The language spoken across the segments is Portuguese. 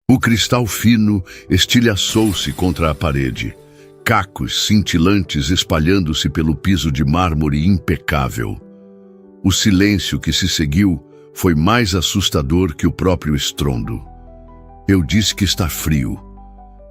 O cristal fino estilhaçou-se contra a parede, cacos cintilantes espalhando-se pelo piso de mármore impecável. O silêncio que se seguiu foi mais assustador que o próprio estrondo. Eu disse que está frio,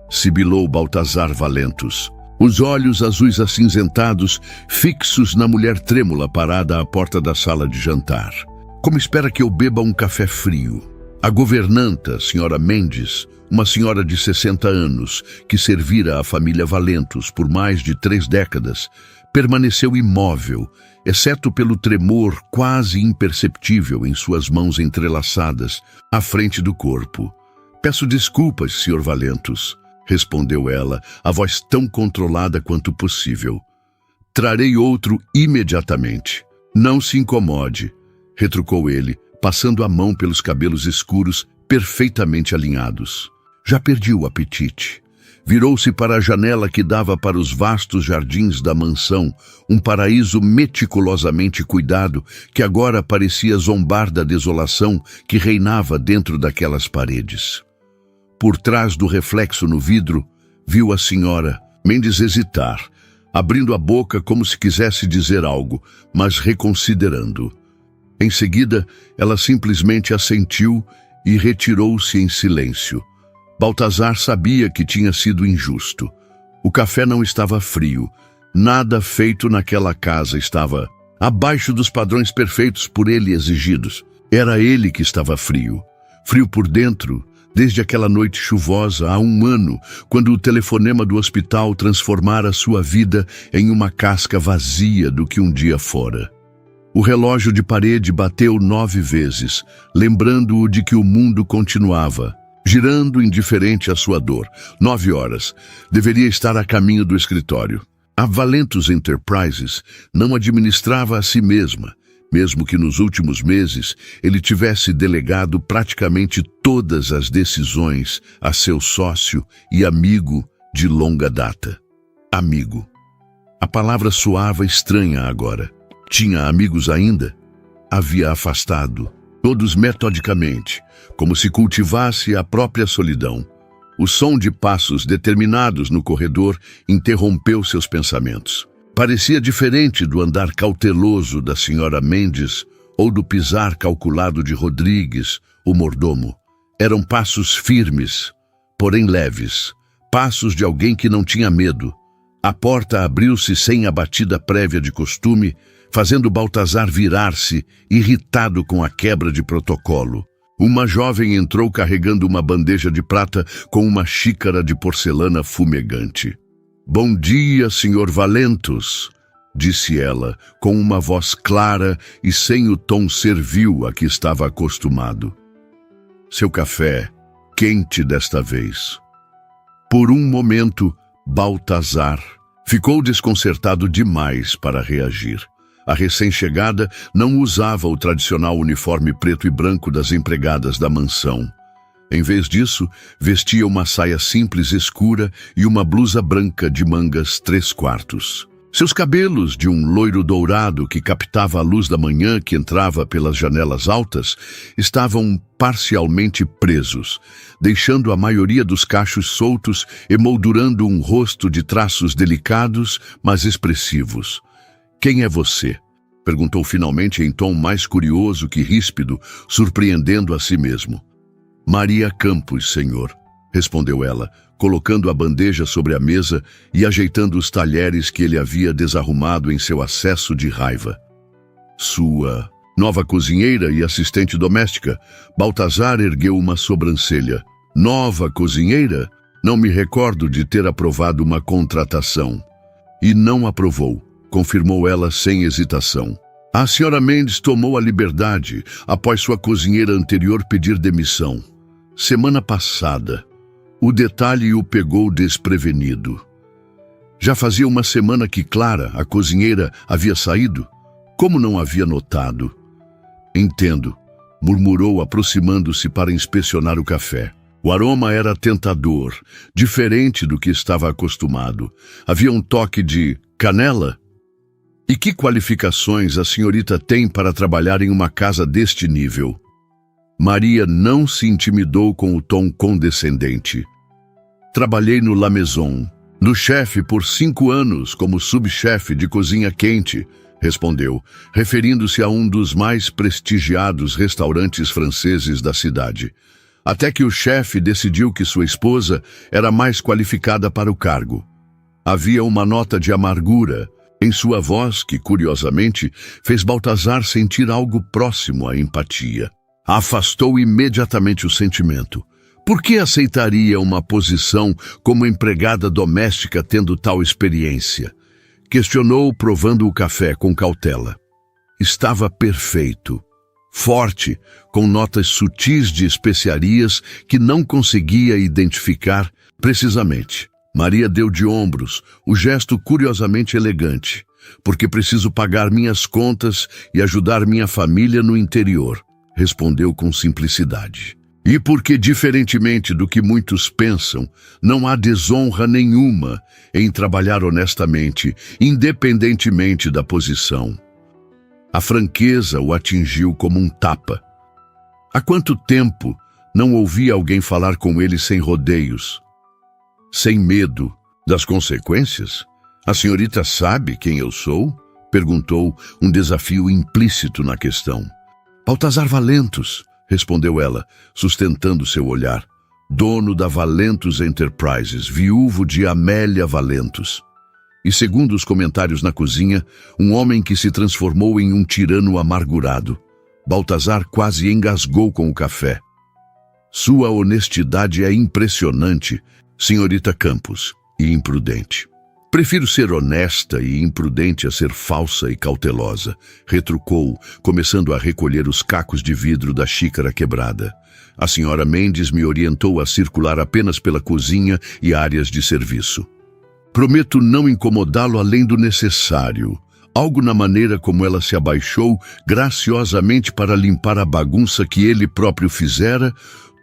sibilou Baltazar Valentus, os olhos azuis acinzentados fixos na mulher trêmula parada à porta da sala de jantar. Como espera que eu beba um café frio? A governanta, senhora Mendes, uma senhora de 60 anos, que servira à família Valentus por mais de 3 décadas, permaneceu imóvel, exceto pelo tremor quase imperceptível em suas mãos entrelaçadas, à frente do corpo. «Peço desculpas, Sr. Valentus», respondeu ela, a voz tão controlada quanto possível. «Trarei outro imediatamente. Não se incomode», retrucou ele, passando a mão pelos cabelos escuros, perfeitamente alinhados. Já perdi o apetite. Virou-se para a janela que dava para os vastos jardins da mansão, um paraíso meticulosamente cuidado que agora parecia zombar da desolação que reinava dentro daquelas paredes. Por trás do reflexo no vidro, viu a senhora Mendes hesitar, abrindo a boca como se quisesse dizer algo, mas reconsiderando. Em seguida, ela simplesmente assentiu e retirou-se em silêncio. Baltazar sabia que tinha sido injusto. O café não estava frio. Nada feito naquela casa estava abaixo dos padrões perfeitos por ele exigidos. Era ele que estava frio. Frio por dentro, desde aquela noite chuvosa há 1 ano, quando o telefonema do hospital transformara sua vida em uma casca vazia do que um dia fora. O relógio de parede bateu 9 vezes, lembrando-o de que o mundo continuava, girando indiferente à sua dor. 9 horas. Deveria estar a caminho do escritório. A Valentus Enterprises não administrava a si mesma, mesmo que nos últimos meses ele tivesse delegado praticamente todas as decisões a seu sócio e amigo de longa data. Amigo. A palavra soava estranha agora. Tinha amigos ainda? Havia afastado, todos metodicamente, como se cultivasse a própria solidão. O som de passos determinados no corredor interrompeu seus pensamentos. Parecia diferente do andar cauteloso da senhora Mendes ou do pisar calculado de Rodrigues, o mordomo. Eram passos firmes, porém leves, passos de alguém que não tinha medo. A porta abriu-se sem a batida prévia de costume, fazendo Baltazar virar-se, irritado com a quebra de protocolo. Uma jovem entrou carregando uma bandeja de prata com uma xícara de porcelana fumegante. «Bom dia, Sr. Valentus», disse ela, com uma voz clara e sem o tom servil a que estava acostumado. Seu café, quente desta vez. Por um momento, Baltazar ficou desconcertado demais para reagir. A recém-chegada não usava o tradicional uniforme preto e branco das empregadas da mansão. Em vez disso, vestia uma saia simples escura e uma blusa branca de mangas 3/4. Seus cabelos, de um loiro dourado que captava a luz da manhã que entrava pelas janelas altas, estavam parcialmente presos, deixando a maioria dos cachos soltos, emoldurando um rosto de traços delicados, mas expressivos. «Quem é você?», perguntou finalmente em tom mais curioso que ríspido, surpreendendo a si mesmo. «Maria Campos, senhor», respondeu ela, colocando a bandeja sobre a mesa e ajeitando os talheres que ele havia desarrumado em seu acesso de raiva. «Sua nova cozinheira e assistente doméstica?» Baltazar ergueu uma sobrancelha. «Nova cozinheira? Não me recordo de ter aprovado uma contratação». «E não aprovou», confirmou ela sem hesitação. «A senhora Mendes tomou a liberdade após sua cozinheira anterior pedir demissão. Semana passada. O detalhe o pegou desprevenido. Já fazia 1 semana que Clara, a cozinheira, havia saído. Como não havia notado?» «Entendo», murmurou aproximando-se para inspecionar o café. O aroma era tentador, diferente do que estava acostumado. Havia um toque de canela. «E que qualificações a senhorita tem para trabalhar em uma casa deste nível?» Maria não se intimidou com o tom condescendente. Trabalhei no La Maison, no chefe por 5 anos como subchefe de cozinha quente, respondeu, referindo-se a um dos mais prestigiados restaurantes franceses da cidade. Até que o chefe decidiu que sua esposa era mais qualificada para o cargo. Havia uma nota de amargura em sua voz que, curiosamente, fez Baltazar sentir algo próximo à empatia. Afastou imediatamente o sentimento. Por que aceitaria uma posição como empregada doméstica tendo tal experiência? Questionou, provando o café com cautela. Estava perfeito. Forte, com notas sutis de especiarias que não conseguia identificar precisamente. Maria deu de ombros, o gesto curiosamente elegante. Porque preciso pagar minhas contas e ajudar minha família no interior, respondeu com simplicidade. E porque, diferentemente do que muitos pensam, não há desonra nenhuma em trabalhar honestamente, independentemente da posição. A franqueza o atingiu como um tapa. Há quanto tempo não ouvia alguém falar com ele sem rodeios, sem medo das consequências? A senhorita sabe quem eu sou? Perguntou, um desafio implícito na questão. Baltazar Valentus, respondeu ela, sustentando seu olhar. Dono da Valentus Enterprises, viúvo de Amélia Valentus. E segundo os comentários na cozinha, um homem que se transformou em um tirano amargurado. Baltazar quase engasgou com o café. Sua honestidade é impressionante, senhorita Campos, e imprudente. Prefiro ser honesta e imprudente a ser falsa e cautelosa, retrucou, começando a recolher os cacos de vidro da xícara quebrada. A senhora Mendes me orientou a circular apenas pela cozinha e áreas de serviço. Prometo não incomodá-lo além do necessário. Algo na maneira como ela se abaixou graciosamente para limpar a bagunça que ele próprio fizera,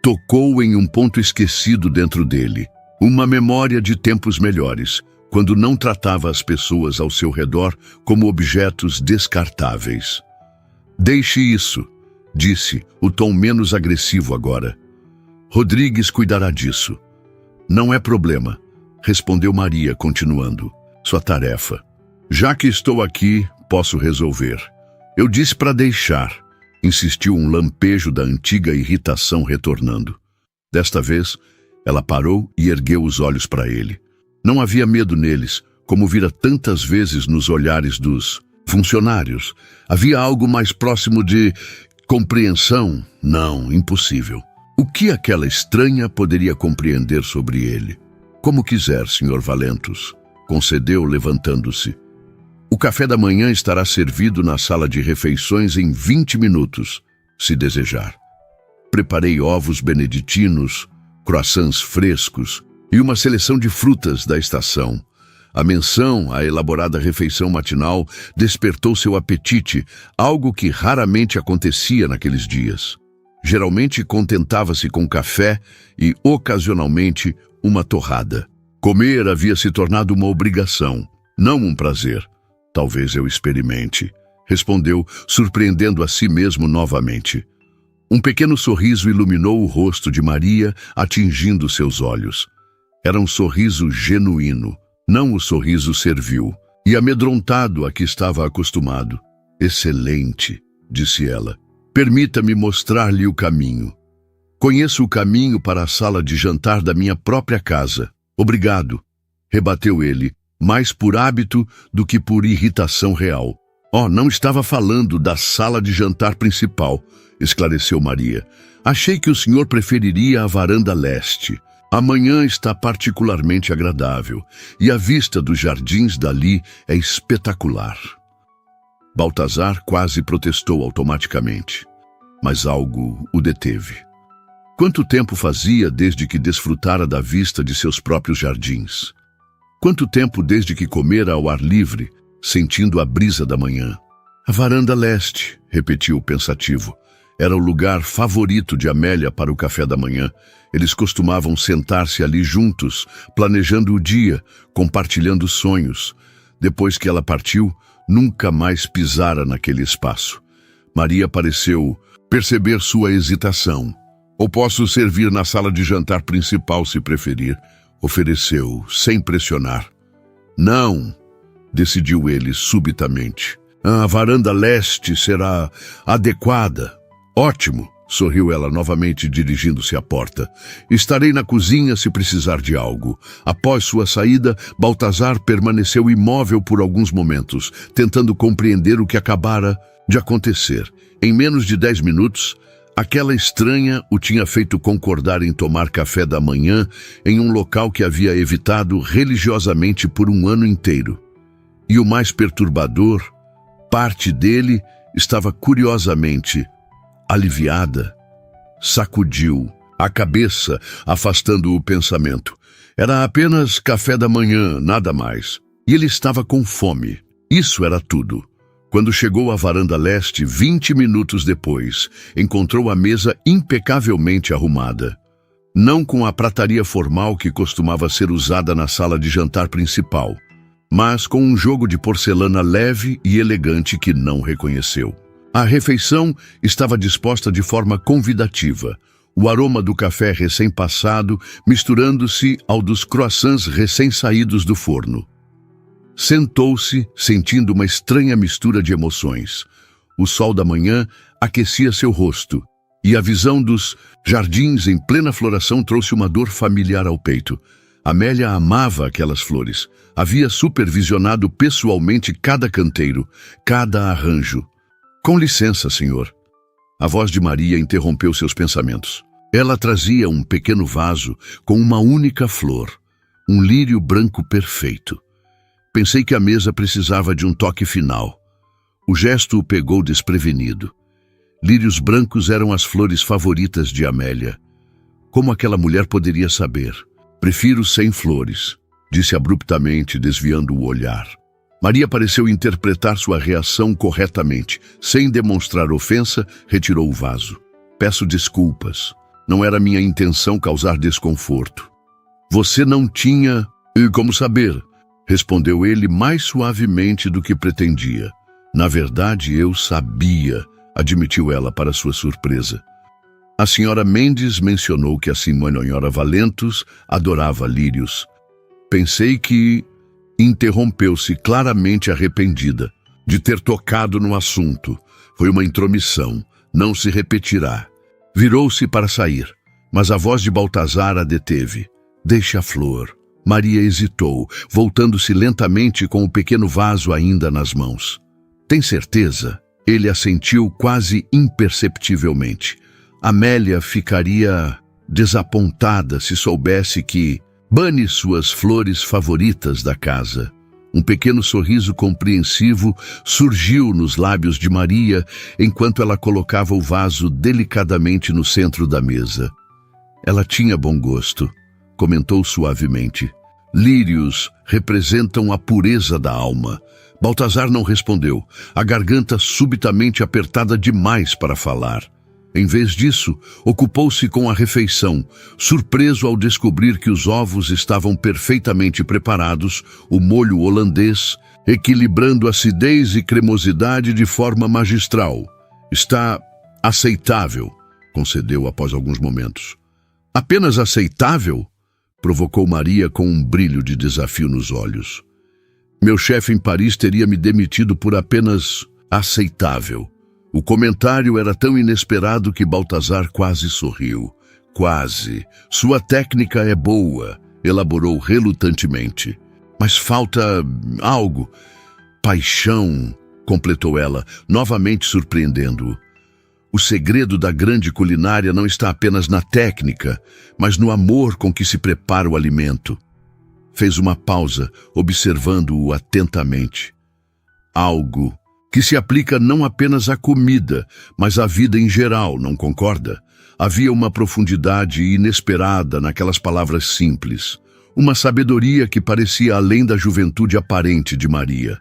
tocou em um ponto esquecido dentro dele. Uma memória de tempos melhores, quando não tratava as pessoas ao seu redor como objetos descartáveis. Deixe isso, disse, o tom menos agressivo agora. Rodrigues cuidará disso. Não é problema, respondeu Maria, continuando. Sua tarefa. Já que estou aqui, posso resolver. Eu disse para deixar, insistiu um lampejo da antiga irritação retornando. Desta vez, ela parou e ergueu os olhos para ele. Não havia medo neles, como vira tantas vezes nos olhares dos funcionários. Havia algo mais próximo de compreensão? Não, impossível. O que aquela estranha poderia compreender sobre ele? Como quiser, Sr. Valentus, concedeu, levantando-se. O café da manhã estará servido na sala de refeições em 20 minutos, se desejar. Preparei ovos beneditinos, croissants frescos e uma seleção de frutas da estação. A menção à elaborada refeição matinal despertou seu apetite, algo que raramente acontecia naqueles dias. Geralmente contentava-se com café e, ocasionalmente, uma torrada. Comer havia se tornado uma obrigação, não um prazer. Talvez eu experimente, respondeu, surpreendendo a si mesmo novamente. Um pequeno sorriso iluminou o rosto de Maria, atingindo seus olhos. Era um sorriso genuíno, não o sorriso servil, e amedrontado a que estava acostumado. Excelente, disse ela. Permita-me mostrar-lhe o caminho. Conheço o caminho para a sala de jantar da minha própria casa. Obrigado, rebateu ele, mais por hábito do que por irritação real. Oh, não estava falando da sala de jantar principal, esclareceu Maria. Achei que o senhor preferiria a varanda leste. Amanhã está particularmente agradável, e a vista dos jardins dali é espetacular. Baltazar quase protestou automaticamente, mas algo o deteve. Quanto tempo fazia desde que desfrutara da vista de seus próprios jardins? Quanto tempo desde que comera ao ar livre, sentindo a brisa da manhã? A varanda leste, repetiu pensativo. Era o lugar favorito de Amélia para o café da manhã. Eles costumavam sentar-se ali juntos, planejando o dia, compartilhando sonhos. Depois que ela partiu, nunca mais pisara naquele espaço. Maria pareceu perceber sua hesitação. Ou posso servir na sala de jantar principal, se preferir, ofereceu, sem pressionar. Não, decidiu ele subitamente. A varanda leste será adequada. Ótimo, sorriu ela novamente, dirigindo-se à porta. Estarei na cozinha se precisar de algo. Após sua saída, Baltazar permaneceu imóvel por alguns momentos, tentando compreender o que acabara de acontecer. Em menos de 10 minutos, aquela estranha o tinha feito concordar em tomar café da manhã em um local que havia evitado religiosamente por um ano inteiro. E o mais perturbador, parte dele estava curiosamente aliviada. Sacudiu a cabeça, afastando o pensamento. Era apenas café da manhã, nada mais. E ele estava com fome. Isso era tudo. Quando chegou à varanda leste, 20 minutos depois, encontrou a mesa impecavelmente arrumada. Não com a prataria formal que costumava ser usada na sala de jantar principal, mas com um jogo de porcelana leve e elegante que não reconheceu. A refeição estava disposta de forma convidativa, o aroma do café recém-passado misturando-se ao dos croissants recém-saídos do forno. Sentou-se, sentindo uma estranha mistura de emoções. O sol da manhã aquecia seu rosto, e a visão dos jardins em plena floração trouxe uma dor familiar ao peito. Amélia amava aquelas flores. Havia supervisionado pessoalmente cada canteiro, cada arranjo. Com licença, senhor. A voz de Maria interrompeu seus pensamentos. Ela trazia um pequeno vaso com uma única flor, um lírio branco perfeito. Pensei que a mesa precisava de um toque final. O gesto o pegou desprevenido. Lírios brancos eram as flores favoritas de Amélia. Como aquela mulher poderia saber? Prefiro sem flores, disse abruptamente, desviando o olhar. Maria pareceu interpretar sua reação corretamente. Sem demonstrar ofensa, retirou o vaso. Peço desculpas. Não era minha intenção causar desconforto. Você não tinha... como saber? Respondeu ele mais suavemente do que pretendia. Na verdade, eu sabia, admitiu ela para sua surpresa. A senhora Mendes mencionou que a senhora Valentos adorava lírios. Pensei que... Interrompeu-se, claramente arrependida de ter tocado no assunto. Foi uma intromissão, não se repetirá. Virou-se para sair, mas a voz de Baltazar a deteve. Deixe a flor. Maria hesitou, voltando-se lentamente com o pequeno vaso ainda nas mãos. Tem certeza? Ele assentiu quase imperceptivelmente. Amélia ficaria desapontada se soubesse que... Bane suas flores favoritas da casa. Um pequeno sorriso compreensivo surgiu nos lábios de Maria enquanto ela colocava o vaso delicadamente no centro da mesa. Ela tinha bom gosto, comentou suavemente. Lírios representam a pureza da alma. Baltazar não respondeu, a garganta subitamente apertada demais para falar. Em vez disso, ocupou-se com a refeição, surpreso ao descobrir que os ovos estavam perfeitamente preparados, o molho holandês, equilibrando acidez e cremosidade de forma magistral. Está aceitável, concedeu após alguns momentos. Apenas aceitável? Provocou Maria com um brilho de desafio nos olhos. Meu chefe em Paris teria me demitido por apenas aceitável. O comentário era tão inesperado que Baltazar quase sorriu. Quase. Sua técnica é boa, elaborou relutantemente. Mas falta algo. Paixão, completou ela, novamente surpreendendo-o. O segredo da grande culinária não está apenas na técnica, mas no amor com que se prepara o alimento. Fez uma pausa, observando-o atentamente. Algo que se aplica não apenas à comida, mas à vida em geral, não concorda? Havia uma profundidade inesperada naquelas palavras simples, uma sabedoria que parecia além da juventude aparente de Maria.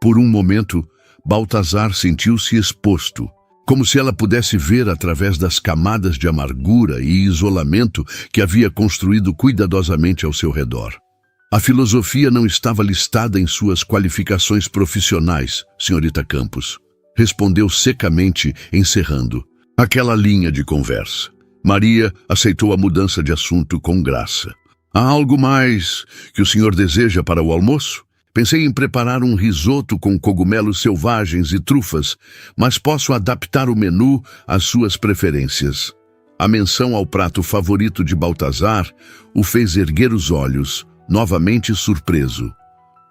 Por um momento, Baltazar sentiu-se exposto, como se ela pudesse ver através das camadas de amargura e isolamento que havia construído cuidadosamente ao seu redor. A filosofia não estava listada em suas qualificações profissionais, senhorita Campos. Respondeu secamente, encerrando. aquela linha de conversa. Maria aceitou a mudança de assunto com graça. Há algo mais que o senhor deseja para o almoço? Pensei em preparar um risoto com cogumelos selvagens e trufas, mas posso adaptar o menu às suas preferências. A menção ao prato favorito de Baltazar o fez erguer os olhos, novamente surpreso.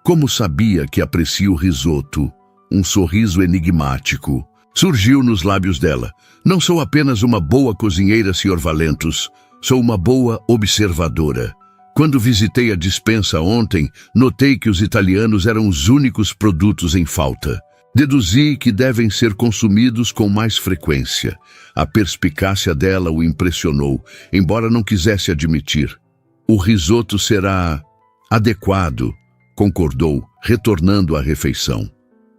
Como sabia que aprecia o risoto? Um sorriso enigmático surgiu nos lábios dela. Não sou apenas uma boa cozinheira, Sr. Valentus. Sou uma boa observadora. Quando visitei a despensa ontem, notei que os italianos eram os únicos produtos em falta. Deduzi que devem ser consumidos com mais frequência. A perspicácia dela o impressionou, embora não quisesse admitir. O risoto será adequado, concordou, retornando à refeição.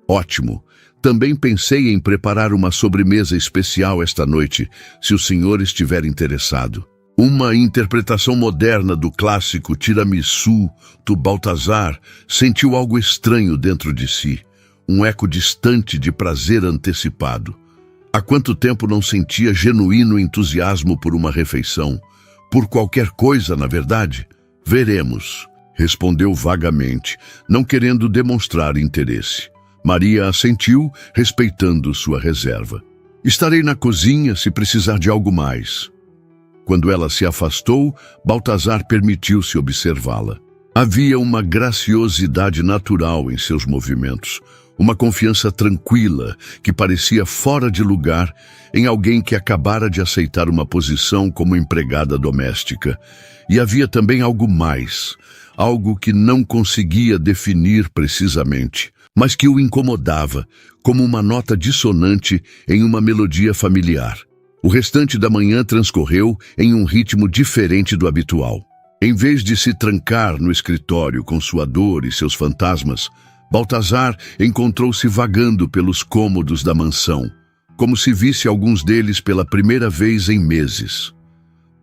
Ótimo. Também pensei em preparar uma sobremesa especial esta noite, se o senhor estiver interessado. Uma interpretação moderna do clássico tiramisu do Baltazar sentiu algo estranho dentro de si, um eco distante de prazer antecipado. Há quanto tempo não sentia genuíno entusiasmo por uma refeição? Por qualquer coisa, na verdade? Veremos, respondeu vagamente, não querendo demonstrar interesse. Maria assentiu, respeitando sua reserva. Estarei na cozinha se precisar de algo mais. Quando ela se afastou, Baltazar permitiu-se observá-la. Havia uma graciosidade natural em seus movimentos, uma confiança tranquila que parecia fora de lugar em alguém que acabara de aceitar uma posição como empregada doméstica. E havia também algo mais, algo que não conseguia definir precisamente, mas que o incomodava, como uma nota dissonante em uma melodia familiar. O restante da manhã transcorreu em um ritmo diferente do habitual. Em vez de se trancar no escritório com sua dor e seus fantasmas, Baltazar encontrou-se vagando pelos cômodos da mansão, como se visse alguns deles pela primeira vez em meses.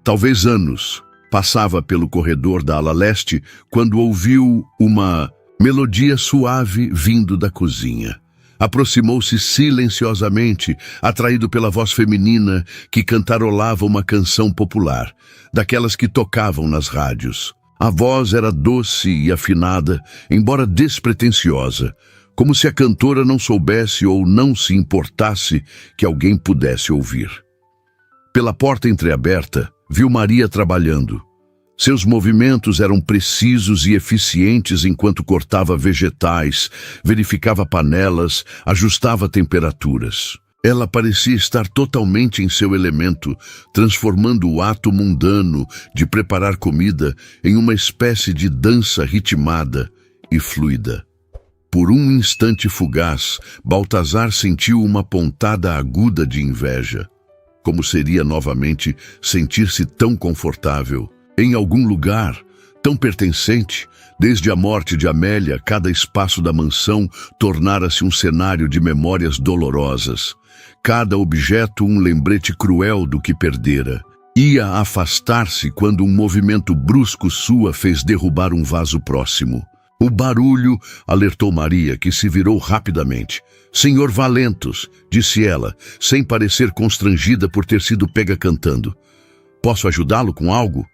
Talvez anos. Passava pelo corredor da ala leste quando ouviu uma melodia suave vindo da cozinha. Aproximou-se silenciosamente, atraído pela voz feminina que cantarolava uma canção popular, daquelas que tocavam nas rádios. A voz era doce e afinada, embora despretensiosa, como se a cantora não soubesse ou não se importasse que alguém pudesse ouvir. Pela porta entreaberta, viu Maria trabalhando. Seus movimentos eram precisos e eficientes enquanto cortava vegetais, verificava panelas, ajustava temperaturas. Ela parecia estar totalmente em seu elemento, transformando o ato mundano de preparar comida em uma espécie de dança ritmada e fluida. Por um instante fugaz, Baltazar sentiu uma pontada aguda de inveja. Como seria novamente sentir-se tão confortável? Em algum lugar, tão pertencente, desde a morte de Amélia, cada espaço da mansão tornara-se um cenário de memórias dolorosas. Cada objeto um lembrete cruel do que perdera. Ia afastar-se quando um movimento brusco sua fez derrubar um vaso próximo. O barulho alertou Maria, que se virou rapidamente. Senhor Valentus, disse ela, sem parecer constrangida por ter sido pega cantando. Posso ajudá-lo com algo?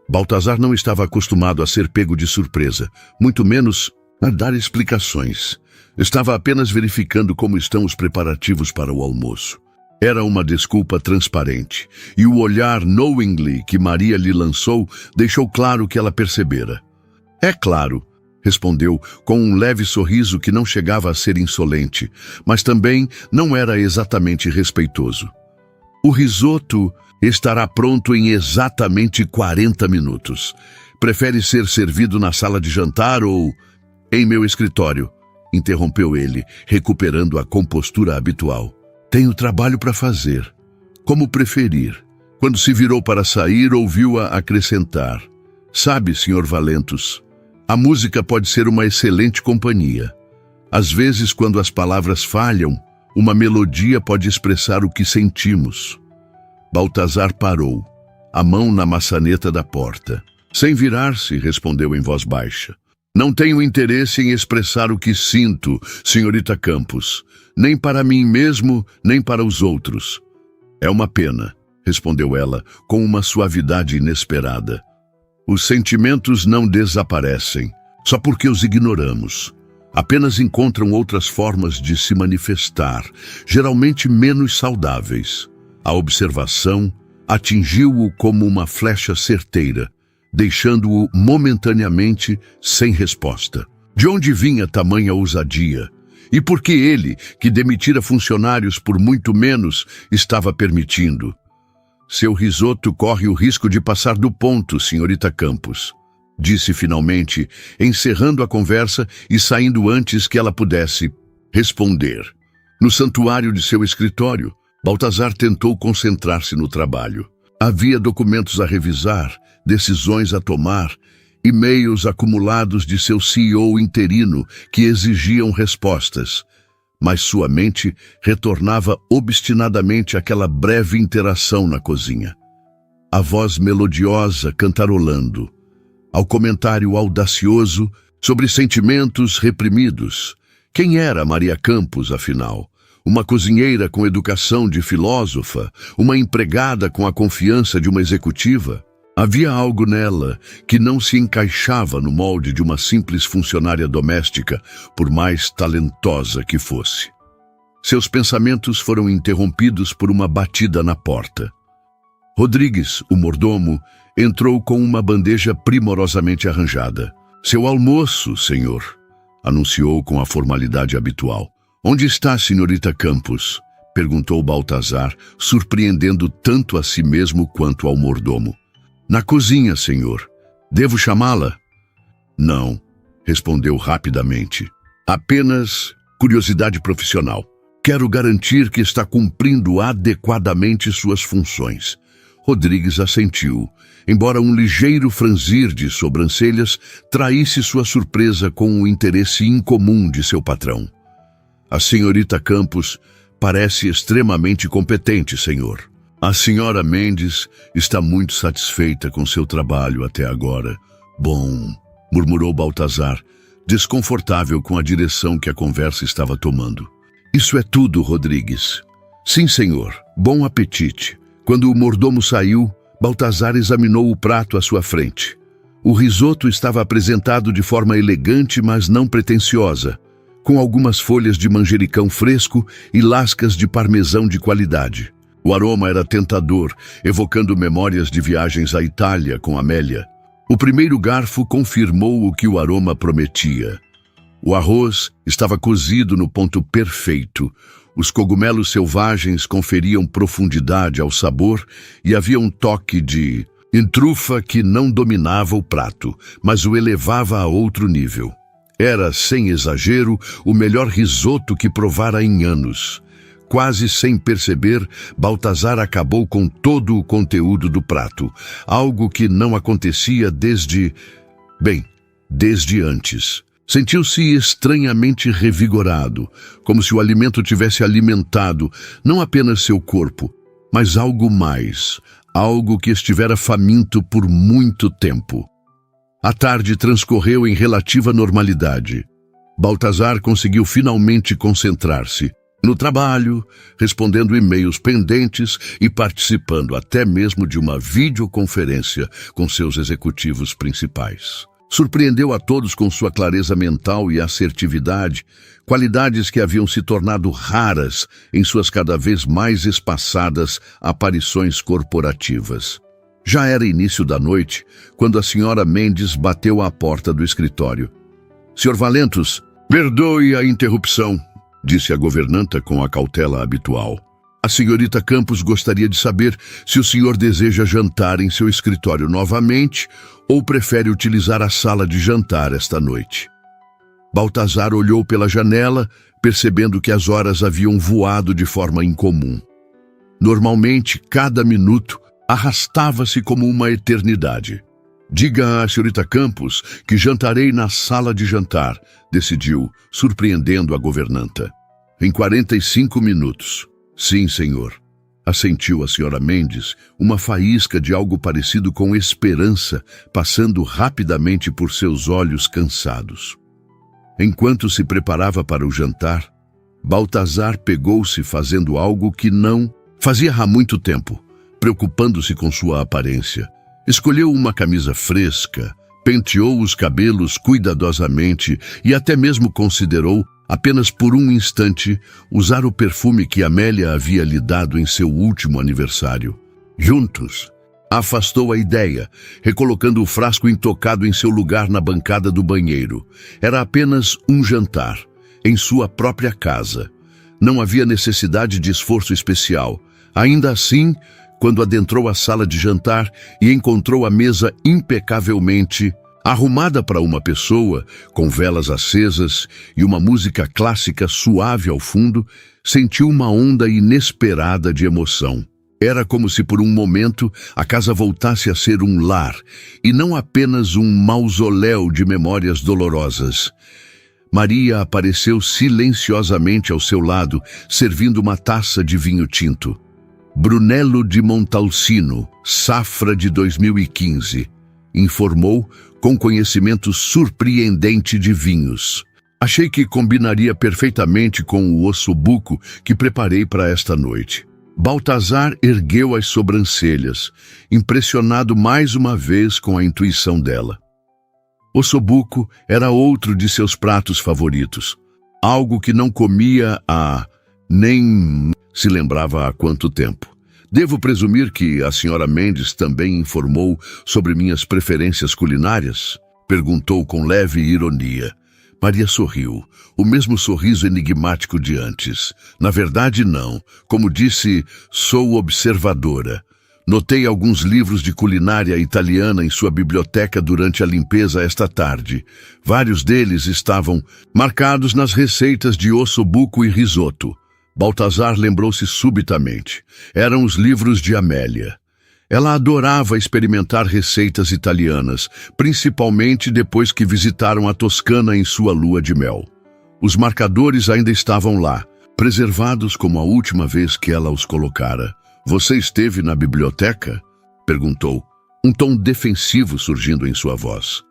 Baltazar não estava acostumado a ser pego de surpresa, muito menos a dar explicações. Estava apenas verificando como estão os preparativos para o almoço. Era uma desculpa transparente, e o olhar knowingly que Maria lhe lançou deixou claro que ela percebera. É claro, respondeu com um leve sorriso que não chegava a ser insolente, mas também não era exatamente respeitoso. O risoto estará pronto em exatamente 40 minutos. Prefere ser servido na sala de jantar ou em meu escritório? Interrompeu ele, recuperando a compostura habitual. Tenho trabalho para fazer. Como preferir. Quando se virou para sair, ouviu-a acrescentar. Sabe, Sr. Valentus, a música pode ser uma excelente companhia. Às vezes, quando as palavras falham, uma melodia pode expressar o que sentimos. Baltazar parou, a mão na maçaneta da porta. Sem virar-se, respondeu em voz baixa. Não tenho interesse em expressar o que sinto, senhorita Campos, nem para mim mesmo, nem para os outros. É uma pena, respondeu ela com uma suavidade inesperada. Os sentimentos não desaparecem, só porque os ignoramos. Apenas encontram outras formas de se manifestar, geralmente menos saudáveis. A observação atingiu-o como uma flecha certeira, deixando-o momentaneamente sem resposta. De onde vinha tamanha ousadia? E por que ele, que demitira funcionários por muito menos, estava permitindo? Seu risoto corre o risco de passar do ponto, senhorita Campos, disse finalmente, encerrando a conversa e saindo antes que ela pudesse responder. No santuário de seu escritório, Baltazar tentou concentrar-se no trabalho. Havia documentos a revisar, decisões a tomar, e-mails acumulados de seu CEO interino que exigiam respostas, mas sua mente retornava obstinadamente àquela breve interação na cozinha. A voz melodiosa cantarolando, ao comentário audacioso sobre sentimentos reprimidos. Quem era Maria Campos, afinal? Uma cozinheira com educação de filósofa? Uma empregada com a confiança de uma executiva? Havia algo nela que não se encaixava no molde de uma simples funcionária doméstica, por mais talentosa que fosse. Seus pensamentos foram interrompidos por uma batida na porta. Rodrigues, o mordomo, entrou com uma bandeja primorosamente arranjada. Seu almoço, senhor, anunciou com a formalidade habitual. Onde está a senhorita Campos? Perguntou Baltazar, surpreendendo tanto a si mesmo quanto ao mordomo. Na cozinha, senhor. Devo chamá-la? Não, respondeu rapidamente. Apenas curiosidade profissional. Quero garantir que está cumprindo adequadamente suas funções. Rodrigues assentiu, embora um ligeiro franzir de sobrancelhas traísse sua surpresa com o interesse incomum de seu patrão. A senhorita Campos parece extremamente competente, senhor. A senhora Mendes está muito satisfeita com seu trabalho até agora. Bom, murmurou Baltazar, desconfortável com a direção que a conversa estava tomando. Isso é tudo, Rodrigues. Sim, senhor. Bom apetite. Quando o mordomo saiu, Baltazar examinou o prato à sua frente. O risoto estava apresentado de forma elegante, mas não pretensiosa, com algumas folhas de manjericão fresco e lascas de parmesão de qualidade. O aroma era tentador, evocando memórias de viagens à Itália com Amélia. O primeiro garfo confirmou o que o aroma prometia. O arroz estava cozido no ponto perfeito. Os cogumelos selvagens conferiam profundidade ao sabor e havia um toque de entrufa que não dominava o prato, mas o elevava a outro nível. Era, sem exagero, o melhor risoto que provara em anos. Quase sem perceber, Baltazar acabou com todo o conteúdo do prato, algo que não acontecia desde antes. Sentiu-se estranhamente revigorado, como se o alimento tivesse alimentado não apenas seu corpo, mas algo mais, algo que estivera faminto por muito tempo. A tarde transcorreu em relativa normalidade. Baltazar conseguiu finalmente concentrar-se no trabalho, respondendo e-mails pendentes e participando até mesmo de uma videoconferência com seus executivos principais. Surpreendeu a todos com sua clareza mental e assertividade, qualidades que haviam se tornado raras em suas cada vez mais espaçadas aparições corporativas. Já era início da noite, quando a senhora Mendes bateu à porta do escritório. Sr. Valentos, perdoe a interrupção, disse a governanta com a cautela habitual. A senhorita Campos gostaria de saber se o senhor deseja jantar em seu escritório novamente ou prefere utilizar a sala de jantar esta noite. Baltazar olhou pela janela, percebendo que as horas haviam voado de forma incomum. Normalmente, cada minuto arrastava-se como uma eternidade. Diga à senhorita Campos que jantarei na sala de jantar, decidiu, surpreendendo a governanta. Em 45 minutos. Sim, senhor. assentiu a senhora Mendes, uma faísca de algo parecido com esperança passando rapidamente por seus olhos cansados. Enquanto se preparava para o jantar, Baltazar pegou-se fazendo algo que não fazia há muito tempo, preocupando-se com sua aparência. Escolheu uma camisa fresca, penteou os cabelos cuidadosamente e até mesmo considerou, apenas por um instante, usar o perfume que Amélia havia lhe dado em seu último aniversário. Juntos, afastou a ideia, recolocando o frasco intocado em seu lugar na bancada do banheiro. Era apenas um jantar, em sua própria casa. Não havia necessidade de esforço especial. Ainda assim, quando adentrou a sala de jantar e encontrou a mesa impecavelmente arrumada para uma pessoa, com velas acesas e uma música clássica suave ao fundo, sentiu uma onda inesperada de emoção. Era como se por um momento a casa voltasse a ser um lar e não apenas um mausoléu de memórias dolorosas. Maria apareceu silenciosamente ao seu lado, servindo uma taça de vinho tinto. Brunello de Montalcino, safra de 2015, informou com conhecimento surpreendente de vinhos. Achei que combinaria perfeitamente com o ossobuco que preparei para esta noite. Baltazar ergueu as sobrancelhas, impressionado mais uma vez com a intuição dela. Ossobuco era outro de seus pratos favoritos, algo que não comia nem se lembrava há quanto tempo. Devo presumir que a senhora Mendes também informou sobre minhas preferências culinárias? Perguntou com leve ironia. Maria sorriu, o mesmo sorriso enigmático de antes. Na verdade, não. Como disse, sou observadora. Notei alguns livros de culinária italiana em sua biblioteca durante a limpeza esta tarde. Vários deles estavam marcados nas receitas de ossobuco e risoto. Baltazar lembrou-se subitamente. Eram os livros de Amélia. Ela adorava experimentar receitas italianas, principalmente depois que visitaram a Toscana em sua lua de mel. Os marcadores ainda estavam lá, preservados como a última vez que ela os colocara. Você esteve na biblioteca? Perguntou, um tom defensivo surgindo em sua voz.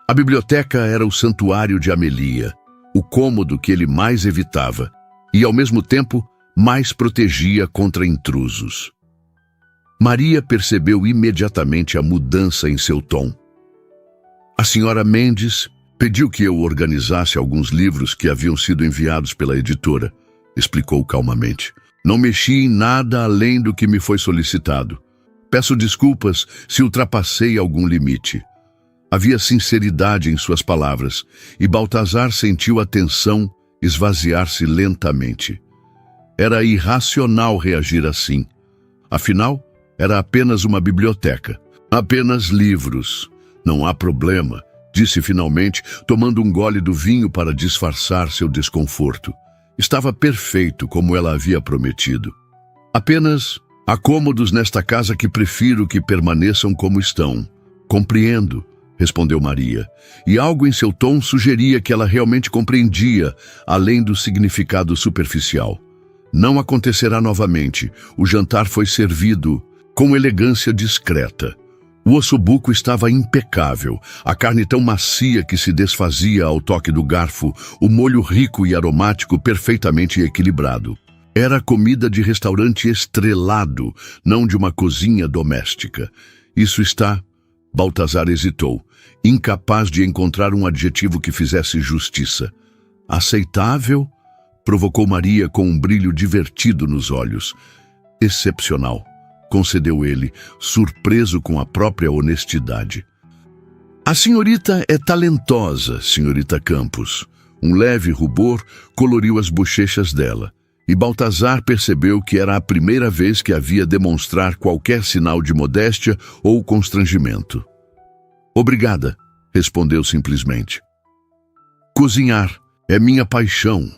A biblioteca era o santuário de Amelia, o cômodo que ele mais evitava, e ao mesmo tempo mais protegia contra intrusos. Maria percebeu imediatamente a mudança em seu tom. A senhora Mendes pediu que eu organizasse alguns livros que haviam sido enviados pela editora, explicou calmamente. Não mexi em nada além do que me foi solicitado. Peço desculpas se ultrapassei algum limite. Havia sinceridade em suas palavras, e Baltazar sentiu a tensão esvaziar-se lentamente. Era irracional reagir assim. Afinal, era apenas uma biblioteca. Apenas livros. Não há problema, disse finalmente, tomando um gole do vinho para disfarçar seu desconforto. Estava perfeito como ela havia prometido. Apenas há cômodos nesta casa que prefiro que permaneçam como estão. Compreendo, respondeu Maria, e algo em seu tom sugeria que ela realmente compreendia, além do significado superficial. Não acontecerá novamente. O jantar foi servido com elegância discreta. O ossobuco estava impecável, a carne tão macia que se desfazia ao toque do garfo, o molho rico e aromático perfeitamente equilibrado. Era comida de restaurante estrelado, não de uma cozinha doméstica. Isso está... Baltazar hesitou, incapaz de encontrar um adjetivo que fizesse justiça. Aceitável? Provocou Maria com um brilho divertido nos olhos. Excepcional, concedeu ele, surpreso com a própria honestidade. A senhorita é talentosa, senhorita Campos. Um leve rubor coloriu as bochechas dela, e Baltazar percebeu que era a primeira vez que havia demonstrar qualquer sinal de modéstia ou constrangimento. Obrigada, respondeu simplesmente. Cozinhar é minha paixão,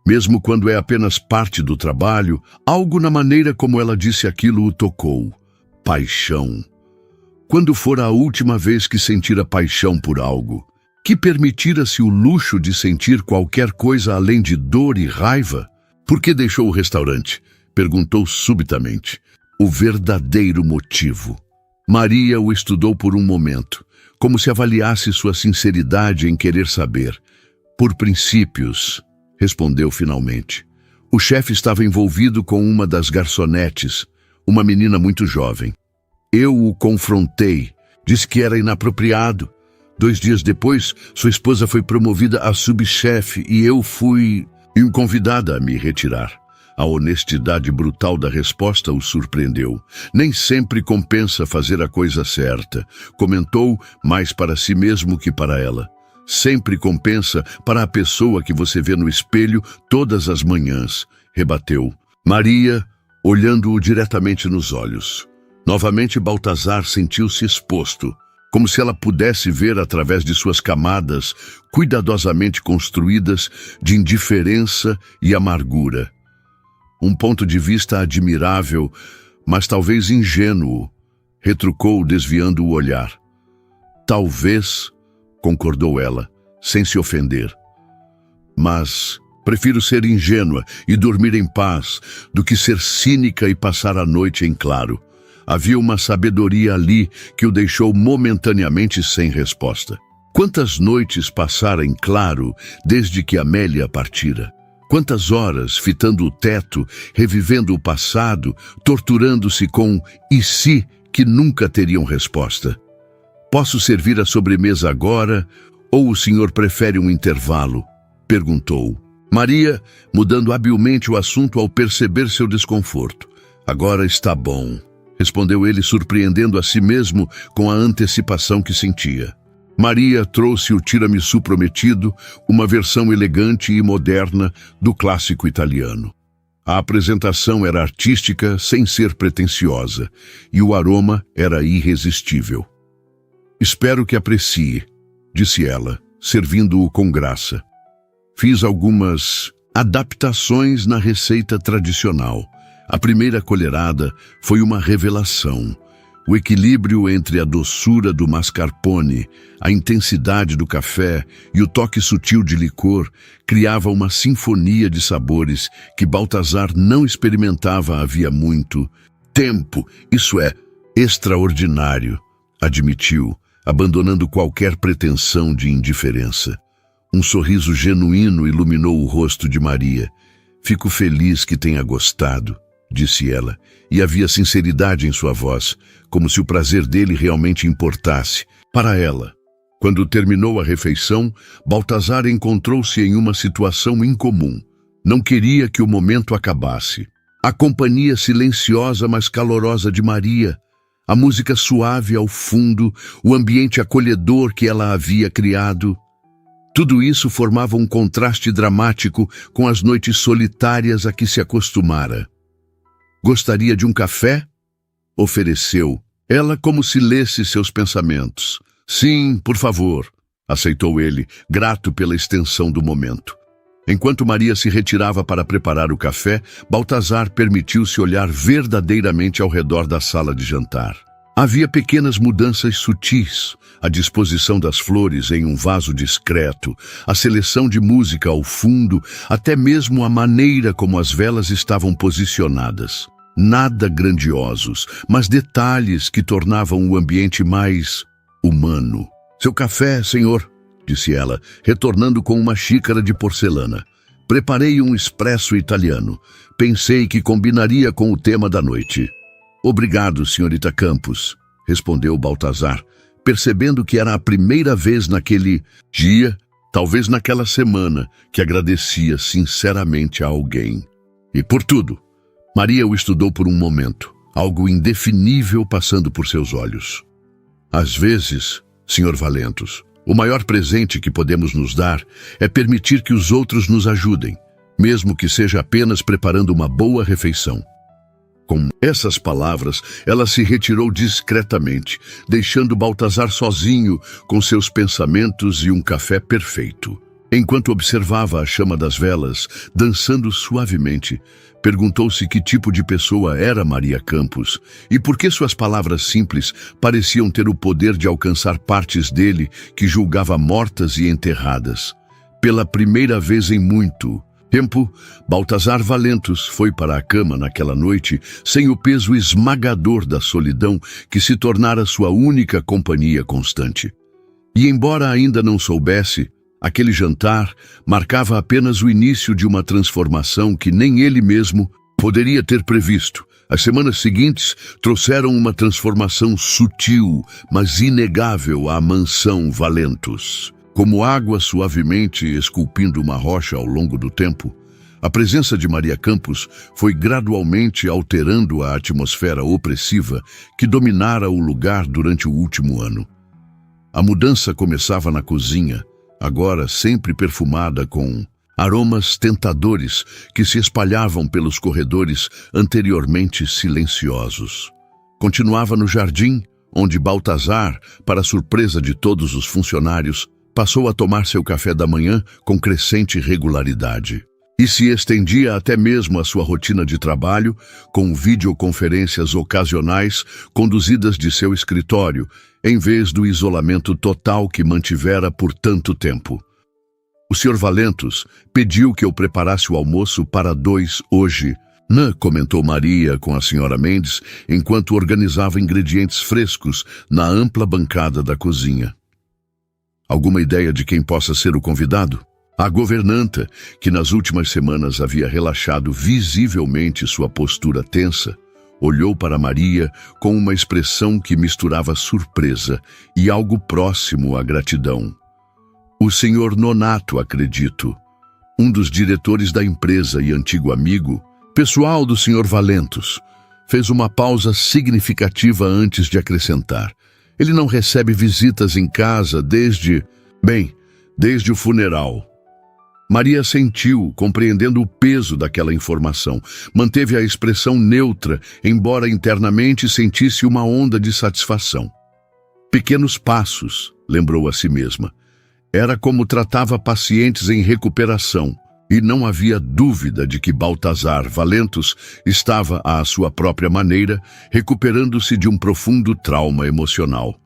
mesmo quando é apenas parte do trabalho, algo na maneira como ela disse aquilo o tocou. Paixão. Quando for a última vez que sentira paixão por algo, que permitira-se o luxo de sentir qualquer coisa além de dor e raiva? Por que deixou o restaurante? Perguntou subitamente. o verdadeiro motivo. Maria o estudou por um momento, como se avaliasse sua sinceridade em querer saber. Por princípios, respondeu finalmente. O chefe estava envolvido com uma das garçonetes, uma menina muito jovem. Eu o confrontei, disse que era inapropriado. 2 dias depois, sua esposa foi promovida a subchefe e eu fui convidada a me retirar. A honestidade brutal da resposta o surpreendeu. Nem sempre compensa fazer a coisa certa, comentou, mais para si mesmo que para ela. Sempre compensa para a pessoa que você vê no espelho todas as manhãs, rebateu. Maria, olhando-o diretamente nos olhos. Novamente Baltazar sentiu-se exposto, como se ela pudesse ver através de suas camadas cuidadosamente construídas de indiferença e amargura. Um ponto de vista admirável, mas talvez ingênuo, retrucou desviando o olhar. Talvez, concordou ela, sem se ofender. Mas prefiro ser ingênua e dormir em paz do que ser cínica e passar a noite em claro. Havia uma sabedoria ali que o deixou momentaneamente sem resposta. Quantas noites passara em claro desde que Amélia partira? Quantas horas fitando o teto, revivendo o passado, torturando-se com "e se" que nunca teriam resposta? Posso servir a sobremesa agora ou o senhor prefere um intervalo? Perguntou. Maria, mudando habilmente o assunto ao perceber seu desconforto. Agora está bom, respondeu ele, surpreendendo a si mesmo com a antecipação que sentia. Maria trouxe o tiramisu prometido, uma versão elegante e moderna do clássico italiano. A apresentação era artística sem ser pretensiosa, e o aroma era irresistível. Espero que aprecie, disse ela, servindo-o com graça. Fiz algumas adaptações na receita tradicional. A primeira colherada foi uma revelação. O equilíbrio entre a doçura do mascarpone, a intensidade do café e o toque sutil de licor criava uma sinfonia de sabores que Baltazar não experimentava havia muito tempo. Isso é extraordinário, admitiu, abandonando qualquer pretensão de indiferença. Um sorriso genuíno iluminou o rosto de Maria. Fico feliz que tenha gostado, disse ela, e havia sinceridade em sua voz, como se o prazer dele realmente importasse. Para ela, quando terminou a refeição, Baltazar encontrou-se em uma situação incomum. Não queria que o momento acabasse. A companhia silenciosa, mas calorosa de Maria, a música suave ao fundo, o ambiente acolhedor que ela havia criado. Tudo isso formava um contraste dramático com as noites solitárias a que se acostumara. Gostaria de um café? Ofereceu, ela como se lesse seus pensamentos. Sim, por favor, aceitou ele, grato pela extensão do momento. Enquanto Maria se retirava para preparar o café, Baltazar permitiu-se olhar verdadeiramente ao redor da sala de jantar. Havia pequenas mudanças sutis, a disposição das flores em um vaso discreto, a seleção de música ao fundo, até mesmo a maneira como as velas estavam posicionadas. Nada grandiosos, mas detalhes que tornavam o ambiente mais humano. Seu café, senhor, disse ela, retornando com uma xícara de porcelana. Preparei um espresso italiano. Pensei que combinaria com o tema da noite. Obrigado, senhorita Campos, respondeu Baltazar, percebendo que era a primeira vez naquele dia, talvez naquela semana, que agradecia sinceramente a alguém. E por tudo. Maria o estudou por um momento, algo indefinível passando por seus olhos. Às vezes, senhor Valentos, o maior presente que podemos nos dar é permitir que os outros nos ajudem, mesmo que seja apenas preparando uma boa refeição. Com essas palavras, ela se retirou discretamente, deixando Baltazar sozinho com seus pensamentos e um café perfeito. Enquanto observava a chama das velas, dançando suavemente, perguntou-se que tipo de pessoa era Maria Campos e por que suas palavras simples pareciam ter o poder de alcançar partes dele que julgava mortas e enterradas. Pela primeira vez em muito, Tempo, Baltazar Valentos foi para a cama naquela noite sem o peso esmagador da solidão que se tornara sua única companhia constante. E embora ainda não soubesse, aquele jantar marcava apenas o início de uma transformação que nem ele mesmo poderia ter previsto. As semanas seguintes trouxeram uma transformação sutil, mas inegável à mansão Valentos. Como água suavemente esculpindo uma rocha ao longo do tempo, a presença de Maria Campos foi gradualmente alterando a atmosfera opressiva que dominara o lugar durante o último ano. A mudança começava na cozinha, agora sempre perfumada com aromas tentadores que se espalhavam pelos corredores anteriormente silenciosos. Continuava no jardim, onde Baltazar, para surpresa de todos os funcionários, passou a tomar seu café da manhã com crescente regularidade. E se estendia até mesmo à sua rotina de trabalho, com videoconferências ocasionais conduzidas de seu escritório, em vez do isolamento total que mantivera por tanto tempo. O Sr. Valentos pediu que eu preparasse o almoço para 2 hoje, comentou Maria com a Sra. Mendes, enquanto organizava ingredientes frescos na ampla bancada da cozinha. Alguma ideia de quem possa ser o convidado? A governanta, que nas últimas semanas havia relaxado visivelmente sua postura tensa, olhou para Maria com uma expressão que misturava surpresa e algo próximo à gratidão. O Sr. Nonato, acredito, um dos diretores da empresa e antigo amigo, pessoal do Sr. Valentos, fez uma pausa significativa antes de acrescentar. Ele não recebe visitas em casa desde o funeral. Maria sentiu, compreendendo o peso daquela informação. Manteve a expressão neutra, embora internamente sentisse uma onda de satisfação. Pequenos passos, lembrou a si mesma. Era como tratava pacientes em recuperação, e não havia dúvida de que Baltazar Valentos estava, à sua própria maneira, recuperando-se de um profundo trauma emocional.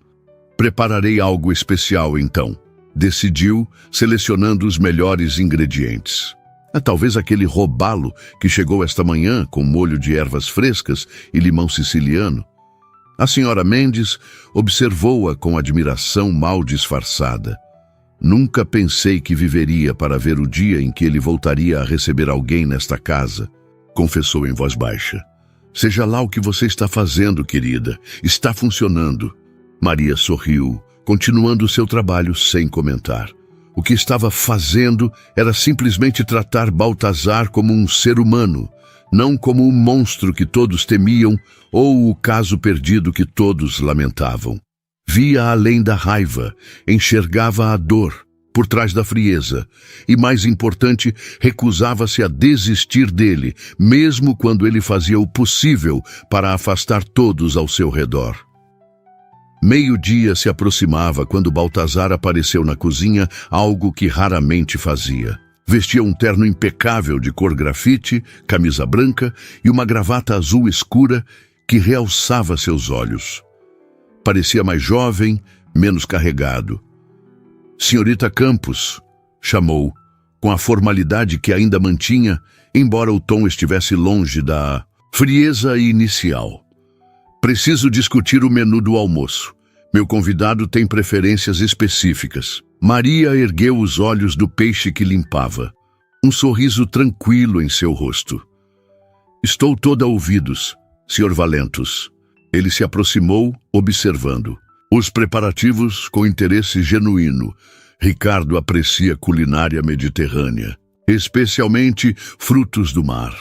Prepararei algo especial, então, decidiu, selecionando os melhores ingredientes. Talvez aquele robalo que chegou esta manhã com molho de ervas frescas e limão siciliano. A Sra. Mendes observou-a com admiração mal disfarçada. Nunca pensei que viveria para ver o dia em que ele voltaria a receber alguém nesta casa, confessou em voz baixa. Seja lá o que você está fazendo, querida, está funcionando. Maria sorriu, continuando seu trabalho sem comentar. O que estava fazendo era simplesmente tratar Baltazar como um ser humano, não como um monstro que todos temiam ou o caso perdido que todos lamentavam. Via além da raiva, enxergava a dor por trás da frieza e, mais importante, recusava-se a desistir dele, mesmo quando ele fazia o possível para afastar todos ao seu redor. Meio-dia se aproximava quando Baltazar apareceu na cozinha, algo que raramente fazia. Vestia um terno impecável de cor grafite, camisa branca e uma gravata azul escura que realçava seus olhos. Parecia mais jovem, menos carregado. Senhorita Campos, chamou, com a formalidade que ainda mantinha, embora o tom estivesse longe da frieza inicial. Preciso discutir o menu do almoço. Meu convidado tem preferências específicas. Maria ergueu os olhos do peixe que limpava. Um sorriso tranquilo em seu rosto. Estou toda ouvidos, Sr. Valentos. Ele se aproximou, observando. Os preparativos com interesse genuíno. Ricardo aprecia culinária mediterrânea, especialmente frutos do mar.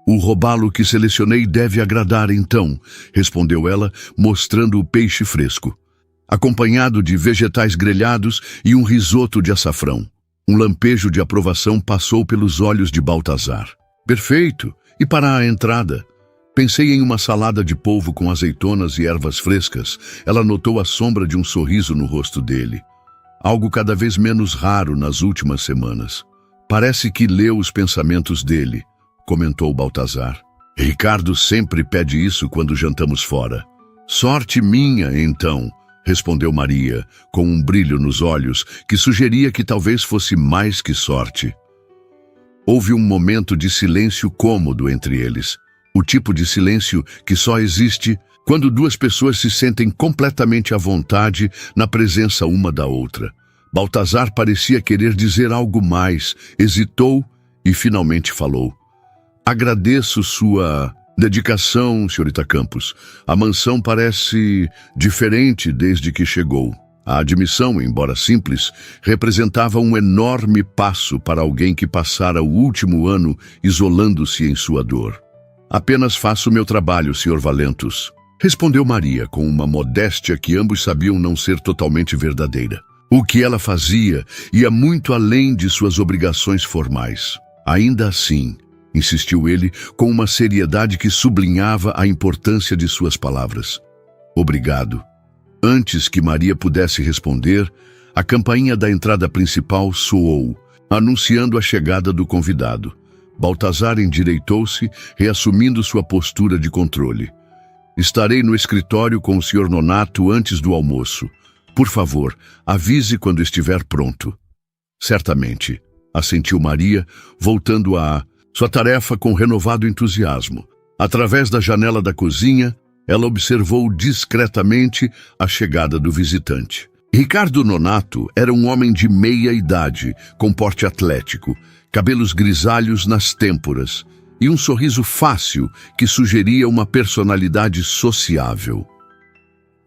O robalo que selecionei deve agradar então, respondeu ela, mostrando o peixe fresco, acompanhado de vegetais grelhados e um risoto de açafrão. Um lampejo de aprovação passou pelos olhos de Baltazar. Perfeito! E para a entrada? Pensei em uma salada de polvo com azeitonas e ervas frescas. Ela notou a sombra de um sorriso no rosto dele. Algo cada vez menos raro nas últimas semanas. Parece que leu os pensamentos dele, comentou Baltazar. Ricardo sempre pede isso quando jantamos fora. Sorte minha, então, respondeu Maria, com um brilho nos olhos que sugeria que talvez fosse mais que sorte. Houve um momento de silêncio cômodo entre eles. O tipo de silêncio que só existe quando duas pessoas se sentem completamente à vontade na presença uma da outra. Baltazar parecia querer dizer algo mais, hesitou e finalmente falou. Agradeço sua dedicação, senhorita Campos. A mansão parece diferente desde que chegou. A admissão, embora simples, representava um enorme passo para alguém que passara o último ano isolando-se em sua dor. Apenas faço meu trabalho, Sr. Valentus, respondeu Maria com uma modéstia que ambos sabiam não ser totalmente verdadeira. O que ela fazia ia muito além de suas obrigações formais. Ainda assim, insistiu ele com uma seriedade que sublinhava a importância de suas palavras. Obrigado. Antes que Maria pudesse responder, a campainha da entrada principal soou, anunciando a chegada do convidado. Baltazar endireitou-se, reassumindo sua postura de controle. Estarei no escritório com o Sr. Nonato antes do almoço. Por favor, avise quando estiver pronto. Certamente, assentiu Maria, voltando a sua tarefa com renovado entusiasmo. Através da janela da cozinha, ela observou discretamente a chegada do visitante. Ricardo Nonato era um homem de meia idade, com porte atlético, cabelos grisalhos nas têmporas e um sorriso fácil que sugeria uma personalidade sociável.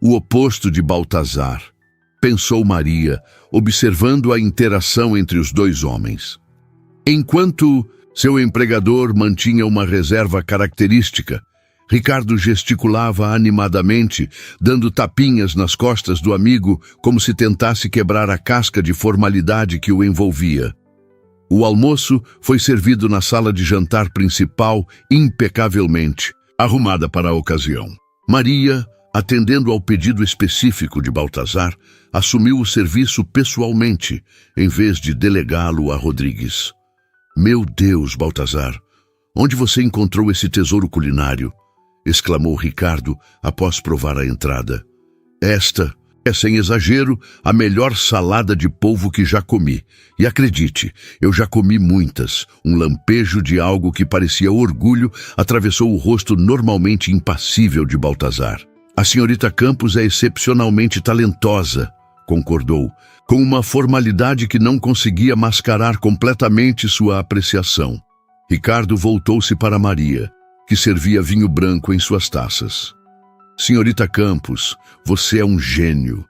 O oposto de Baltazar, pensou Maria, observando a interação entre os dois homens. Enquanto seu empregador mantinha uma reserva característica, Ricardo gesticulava animadamente, dando tapinhas nas costas do amigo como se tentasse quebrar a casca de formalidade que o envolvia. O almoço foi servido na sala de jantar principal impecavelmente, arrumada para a ocasião. Maria, atendendo ao pedido específico de Baltazar, assumiu o serviço pessoalmente, em vez de delegá-lo a Rodrigues. Meu Deus, Baltazar, onde você encontrou esse tesouro culinário? Exclamou Ricardo após provar a entrada. Esta é, sem exagero, a melhor salada de polvo que já comi. E acredite, eu já comi muitas. Um lampejo de algo que parecia orgulho atravessou o rosto normalmente impassível de Baltazar. A senhorita Campos é excepcionalmente talentosa, concordou, com uma formalidade que não conseguia mascarar completamente sua apreciação. Ricardo voltou-se para Maria, que servia vinho branco em suas taças. Senhorita Campos, você é um gênio.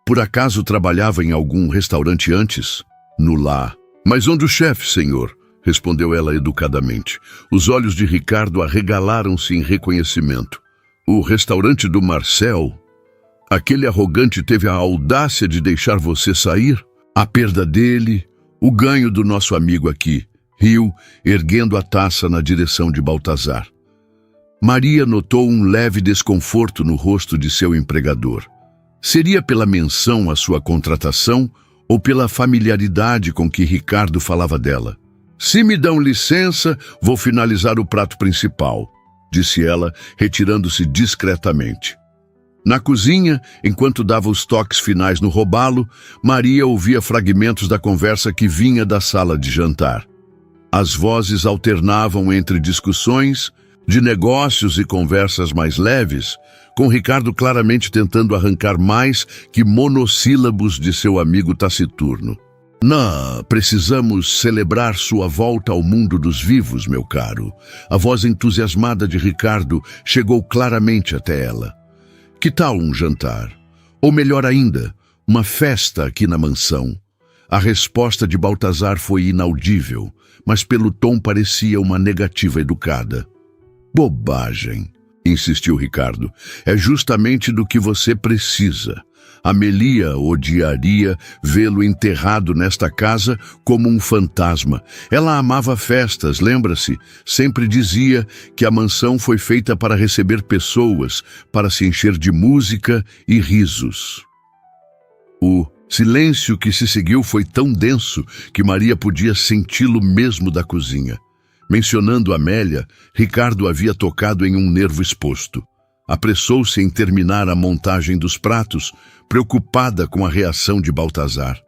Por acaso trabalhava em algum restaurante antes? No lar. Mas onde o chefe, senhor? Respondeu ela educadamente. Os olhos de Ricardo arregalaram-se em reconhecimento. O restaurante do Marcel? Aquele arrogante teve a audácia de deixar você sair? A perda dele, o ganho do nosso amigo aqui, riu, erguendo a taça na direção de Baltazar. Maria notou um leve desconforto no rosto de seu empregador. Seria pela menção à sua contratação ou pela familiaridade com que Ricardo falava dela? Se me dão licença, vou finalizar o prato principal, disse ela, retirando-se discretamente. Na cozinha, enquanto dava os toques finais no robalo, Maria ouvia fragmentos da conversa que vinha da sala de jantar. As vozes alternavam entre discussões de negócios e conversas mais leves, com Ricardo claramente tentando arrancar mais que monossílabos de seu amigo taciturno. Precisamos celebrar sua volta ao mundo dos vivos, meu caro. A voz entusiasmada de Ricardo chegou claramente até ela. Que tal um jantar? Ou melhor ainda, uma festa aqui na mansão? A resposta de Baltazar foi inaudível, mas pelo tom parecia uma negativa educada. Bobagem, insistiu Ricardo. É justamente do que você precisa. Amelia odiaria vê-lo enterrado nesta casa como um fantasma. Ela amava festas, lembra-se? Sempre dizia que a mansão foi feita para receber pessoas, para se encher de música e risos. O silêncio que se seguiu foi tão denso que Maria podia senti-lo mesmo da cozinha. Mencionando Amélia, Ricardo havia tocado em um nervo exposto. Apressou-se em terminar a montagem dos pratos, preocupada com a reação de Baltazar.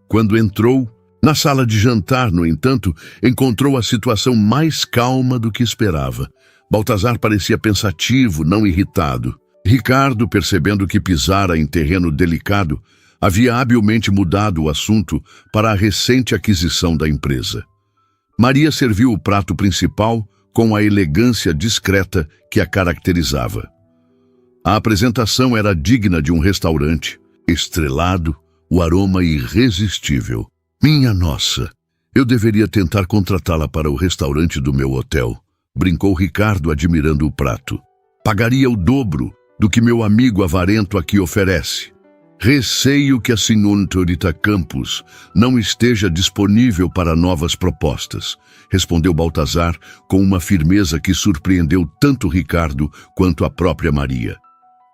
Quando entrou, Na sala de jantar, no entanto, encontrou a situação mais calma do que esperava. Baltazar parecia pensativo, não irritado. Ricardo, percebendo que pisara em terreno delicado, havia habilmente mudado o assunto para a recente aquisição da empresa. Maria serviu o prato principal com a elegância discreta que a caracterizava. A apresentação era digna de um restaurante, estrelado, o aroma irresistível. Minha nossa, eu deveria tentar contratá-la para o restaurante do meu hotel, brincou Ricardo admirando o prato. Pagaria o dobro do que meu amigo avarento aqui oferece. Receio que a senhorita Campos não esteja disponível para novas propostas, respondeu Baltazar com uma firmeza que surpreendeu tanto Ricardo quanto a própria Maria.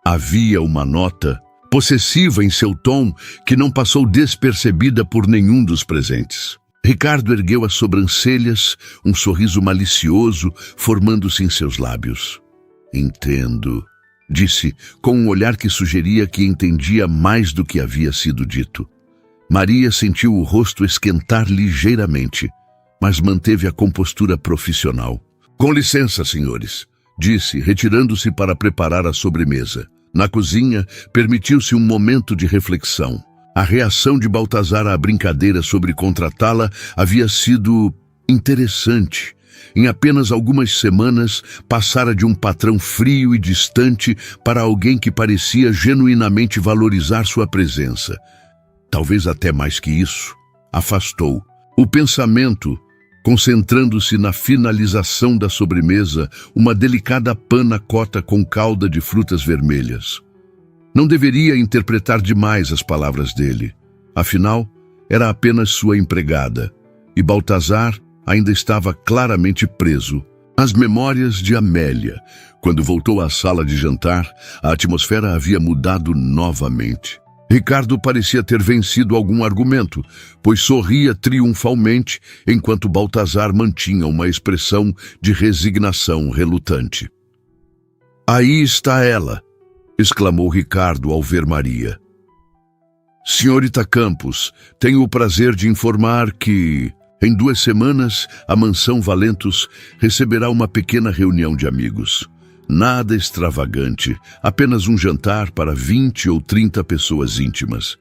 Havia uma nota possessiva em seu tom que não passou despercebida por nenhum dos presentes. Ricardo ergueu as sobrancelhas, um sorriso malicioso formando-se em seus lábios. Entendo, disse, com um olhar que sugeria que entendia mais do que havia sido dito. Maria sentiu o rosto esquentar ligeiramente, mas manteve a compostura profissional. Com licença, senhores, disse, retirando-se para preparar a sobremesa. Na cozinha, permitiu-se um momento de reflexão. A reação de Baltazar à brincadeira sobre contratá-la havia sido interessante. Em apenas algumas semanas, passara de um patrão frio e distante para alguém que parecia genuinamente valorizar sua presença. Talvez até mais que isso, afastou. O pensamento, concentrando-se na finalização da sobremesa, uma delicada panna cotta com calda de frutas vermelhas. Não deveria interpretar demais as palavras dele. Afinal, era apenas sua empregada, e Baltazar ainda estava claramente preso às memórias de Amélia. Quando voltou à sala de jantar, a atmosfera havia mudado novamente. Ricardo parecia ter vencido algum argumento, pois sorria triunfalmente, enquanto Baltazar mantinha uma expressão de resignação relutante. Aí está ela, exclamou Ricardo ao ver Maria. Senhorita Campos, tenho o prazer de informar que, em 2 semanas, a mansão Valentos receberá uma pequena reunião de amigos. Nada extravagante, apenas um jantar para 20 ou 30 pessoas íntimas.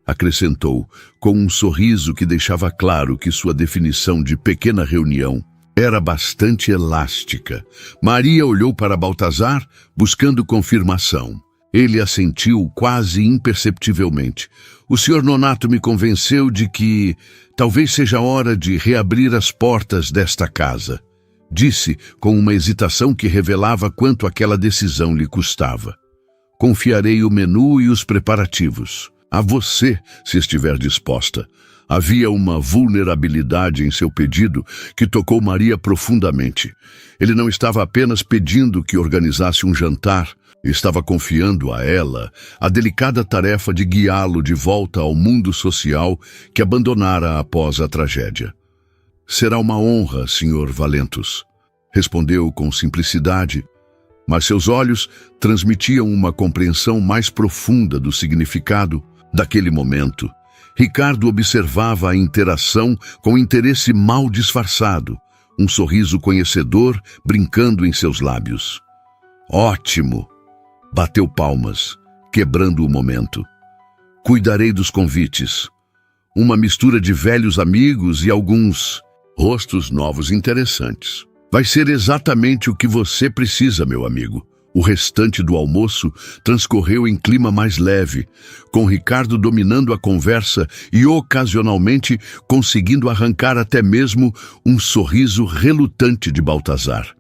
Acrescentou, com um sorriso que deixava claro que sua definição de pequena reunião era bastante elástica. Maria olhou para Baltazar, buscando confirmação. Ele assentiu quase imperceptivelmente. O Sr. Nonato me convenceu de que talvez seja hora de reabrir as portas desta casa. Disse, com uma hesitação que revelava quanto aquela decisão lhe custava. Confiarei o menu e os preparativos. A você, se estiver disposta. Havia uma vulnerabilidade em seu pedido que tocou Maria profundamente. Ele não estava apenas pedindo que organizasse um jantar, estava confiando a ela a delicada tarefa de guiá-lo de volta ao mundo social que abandonara após a tragédia. Será uma honra, Sr. Valentos, respondeu com simplicidade, mas seus olhos transmitiam uma compreensão mais profunda do significado daquele momento. Ricardo observava a interação com interesse mal disfarçado, um sorriso conhecedor brincando em seus lábios. Ótimo! Bateu palmas, quebrando o momento. Cuidarei dos convites. Uma mistura de velhos amigos e alguns rostos novos interessantes. Vai ser exatamente o que você precisa, meu amigo. O restante do almoço transcorreu em clima mais leve, com Ricardo dominando a conversa e ocasionalmente conseguindo arrancar até mesmo um sorriso relutante de Baltazar.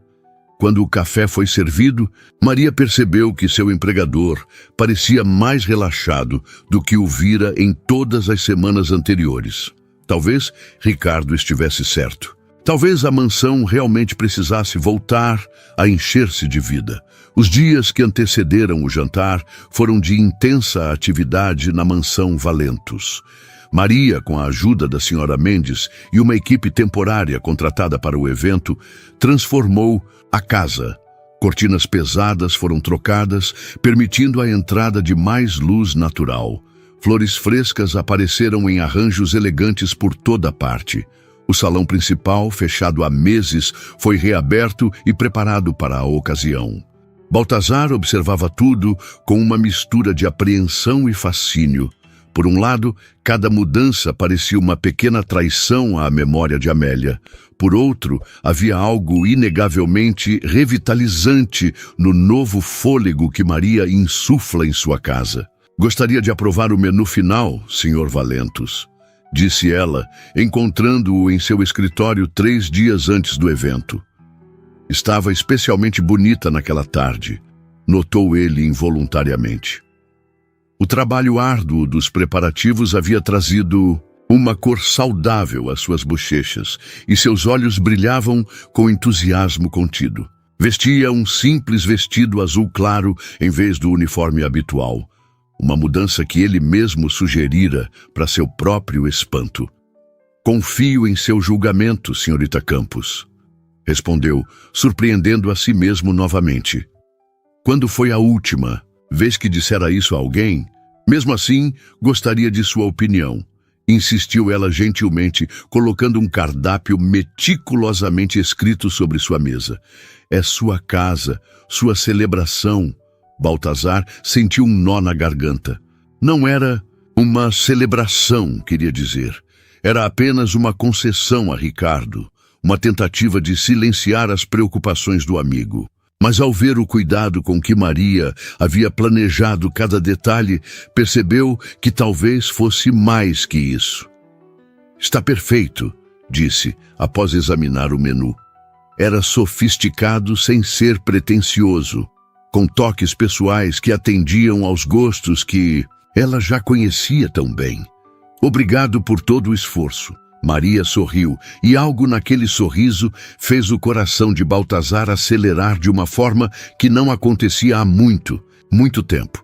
Quando o café foi servido, Maria percebeu que seu empregador parecia mais relaxado do que o vira em todas as semanas anteriores. Talvez Ricardo estivesse certo. Talvez a mansão realmente precisasse voltar a encher-se de vida. Os dias que antecederam o jantar foram de intensa atividade na mansão Valentos. Maria, com a ajuda da senhora Mendes e uma equipe temporária contratada para o evento, transformou a casa. Cortinas pesadas foram trocadas, permitindo a entrada de mais luz natural. Flores frescas apareceram em arranjos elegantes por toda parte. O salão principal, fechado há meses, foi reaberto e preparado para a ocasião. Baltazar observava tudo com uma mistura de apreensão e fascínio. Por um lado, cada mudança parecia uma pequena traição à memória de Amélia. Por outro, havia algo inegavelmente revitalizante no novo fôlego que Maria insufla em sua casa. "Gostaria de aprovar o menu final, Sr. Valentus", disse ela, encontrando-o em seu escritório 3 dias antes do evento. Estava especialmente bonita naquela tarde, notou ele involuntariamente. O trabalho árduo dos preparativos havia trazido uma cor saudável às suas bochechas e seus olhos brilhavam com entusiasmo contido. Vestia um simples vestido azul claro em vez do uniforme habitual, uma mudança que ele mesmo sugerira para seu próprio espanto. "Confio em seu julgamento, senhorita Campos", respondeu, surpreendendo a si mesmo novamente. "Quando foi a última vez que dissera isso a alguém? Mesmo assim, gostaria de sua opinião", insistiu ela gentilmente, colocando um cardápio meticulosamente escrito sobre sua mesa. "É sua casa, sua celebração." Baltazar sentiu um nó na garganta. Não era uma celebração, queria dizer. Era apenas uma concessão a Ricardo, uma tentativa de silenciar as preocupações do amigo. Mas ao ver o cuidado com que Maria havia planejado cada detalhe, percebeu que talvez fosse mais que isso. "Está perfeito", disse, após examinar o menu. Era sofisticado sem ser pretensioso, com toques pessoais que atendiam aos gostos que ela já conhecia tão bem. "Obrigado por todo o esforço." Maria sorriu, e algo naquele sorriso fez o coração de Baltazar acelerar de uma forma que não acontecia há muito tempo.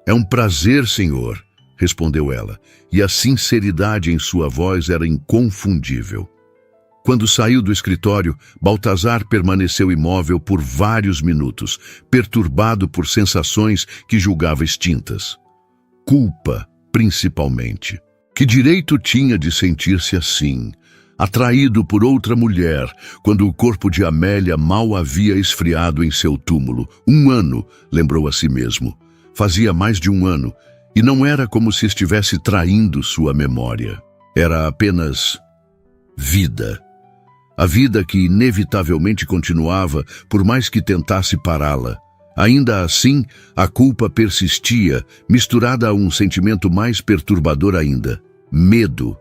"É um prazer, senhor", respondeu ela, e a sinceridade em sua voz era inconfundível. Quando saiu do escritório, Baltazar permaneceu imóvel por vários minutos, perturbado por sensações que julgava extintas. Culpa, principalmente. Que direito tinha de sentir-se assim, atraído por outra mulher, quando o corpo de Amélia mal havia esfriado em seu túmulo? 1 ano, lembrou a si mesmo. Fazia mais de 1 ano, e não era como se estivesse traindo sua memória. Era apenas vida. A vida que inevitavelmente continuava, por mais que tentasse pará-la. Ainda assim, a culpa persistia, misturada a um sentimento mais perturbador ainda. Medo.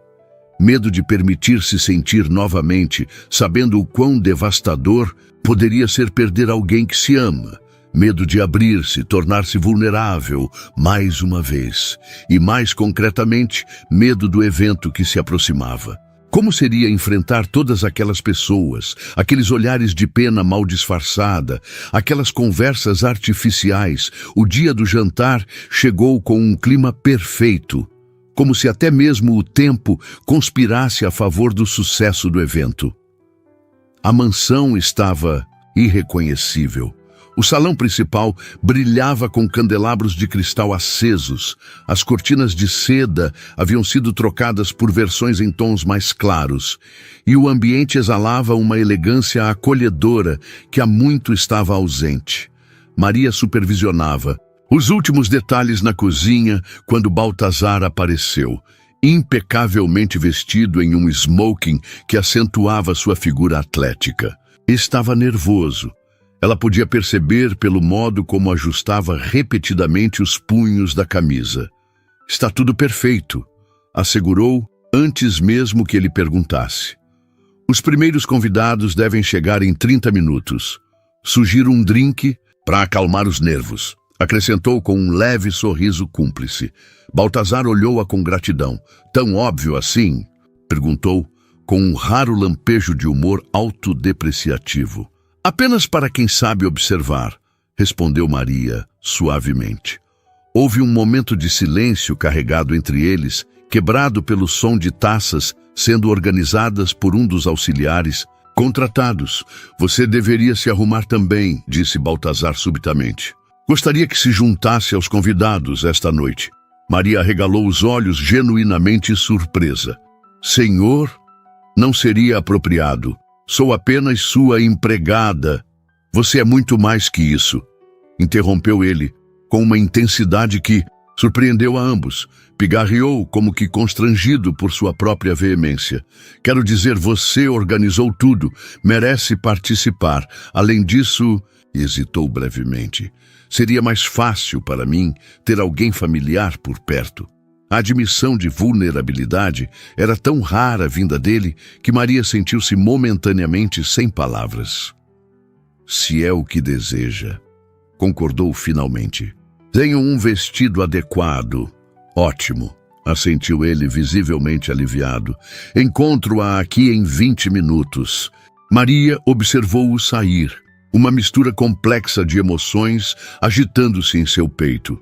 Medo de permitir-se sentir novamente, sabendo o quão devastador poderia ser perder alguém que se ama. Medo de abrir-se, tornar-se vulnerável, mais uma vez. E mais concretamente, medo do evento que se aproximava. Como seria enfrentar todas aquelas pessoas, aqueles olhares de pena mal disfarçada, aquelas conversas artificiais? O dia do jantar chegou com um clima perfeito, como se até mesmo o tempo conspirasse a favor do sucesso do evento. A mansão estava irreconhecível. O salão principal brilhava com candelabros de cristal acesos. As cortinas de seda haviam sido trocadas por versões em tons mais claros, e o ambiente exalava uma elegância acolhedora que há muito estava ausente. Maria supervisionava os últimos detalhes na cozinha quando Baltazar apareceu, impecavelmente vestido em um smoking que acentuava sua figura atlética. Estava nervoso. Ela podia perceber pelo modo como ajustava repetidamente os punhos da camisa. "Está tudo perfeito", assegurou antes mesmo que ele perguntasse. "Os primeiros convidados devem chegar em 30 minutos. Sugiro um drink para acalmar os nervos", acrescentou com um leve sorriso cúmplice. Baltazar olhou-a com gratidão. "Tão óbvio assim?", perguntou, com um raro lampejo de humor autodepreciativo. "Apenas para quem sabe observar", respondeu Maria, suavemente. Houve um momento de silêncio carregado entre eles, quebrado pelo som de taças sendo organizadas por um dos auxiliares contratados. "Você deveria se arrumar também", disse Baltazar subitamente. "Gostaria que se juntasse aos convidados esta noite." Maria arregalou os olhos, genuinamente surpresa. Senhor, não seria apropriado. Sou apenas sua empregada. Você é muito mais que isso. Interrompeu ele, com uma intensidade que surpreendeu a ambos. Pigarreou como que constrangido por sua própria veemência. Quero dizer, você organizou tudo, merece participar. Além disso, hesitou brevemente. Seria mais fácil para mim ter alguém familiar por perto. A admissão de vulnerabilidade era tão rara vinda dele que Maria sentiu-se momentaneamente sem palavras. Se é o que deseja, concordou finalmente. Tenho um vestido adequado. Ótimo, assentiu ele, visivelmente aliviado. Encontro-a aqui em 20 minutos. Maria observou-o sair, uma mistura complexa de emoções agitando-se em seu peito.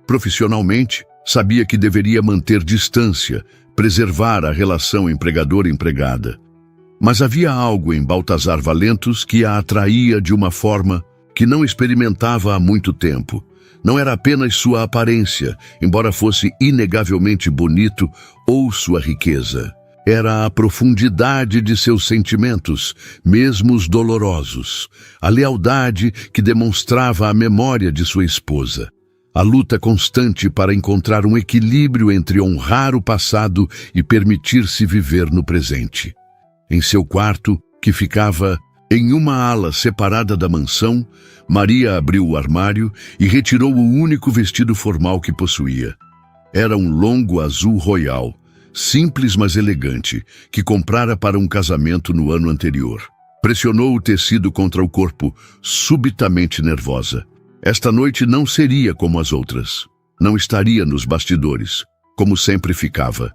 Profissionalmente, sabia que deveria manter distância, preservar a relação empregador-empregada. Mas havia algo em Baltazar Valentos que a atraía de uma forma que não experimentava há muito tempo. Não era apenas sua aparência, embora fosse inegavelmente bonito, ou sua riqueza. Era a profundidade de seus sentimentos, mesmo os dolorosos. A lealdade que demonstrava a memória de sua esposa. A luta constante para encontrar um equilíbrio entre honrar o passado e permitir-se viver no presente. Em seu quarto, que ficava em uma ala separada da mansão, Maria abriu o armário e retirou o único vestido formal que possuía. Era um longo azul royal, simples mas elegante, que comprara para um casamento no ano anterior. Pressionou o tecido contra o corpo, subitamente nervosa. Esta noite não seria como as outras. Não estaria nos bastidores, como sempre ficava.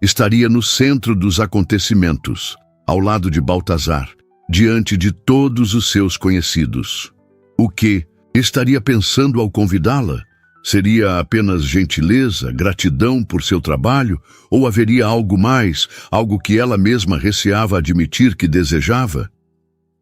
Estaria no centro dos acontecimentos, ao lado de Baltazar, diante de todos os seus conhecidos. O que estaria pensando ao convidá-la? Seria apenas gentileza, gratidão por seu trabalho? Ou haveria algo mais, algo que ela mesma receava admitir que desejava?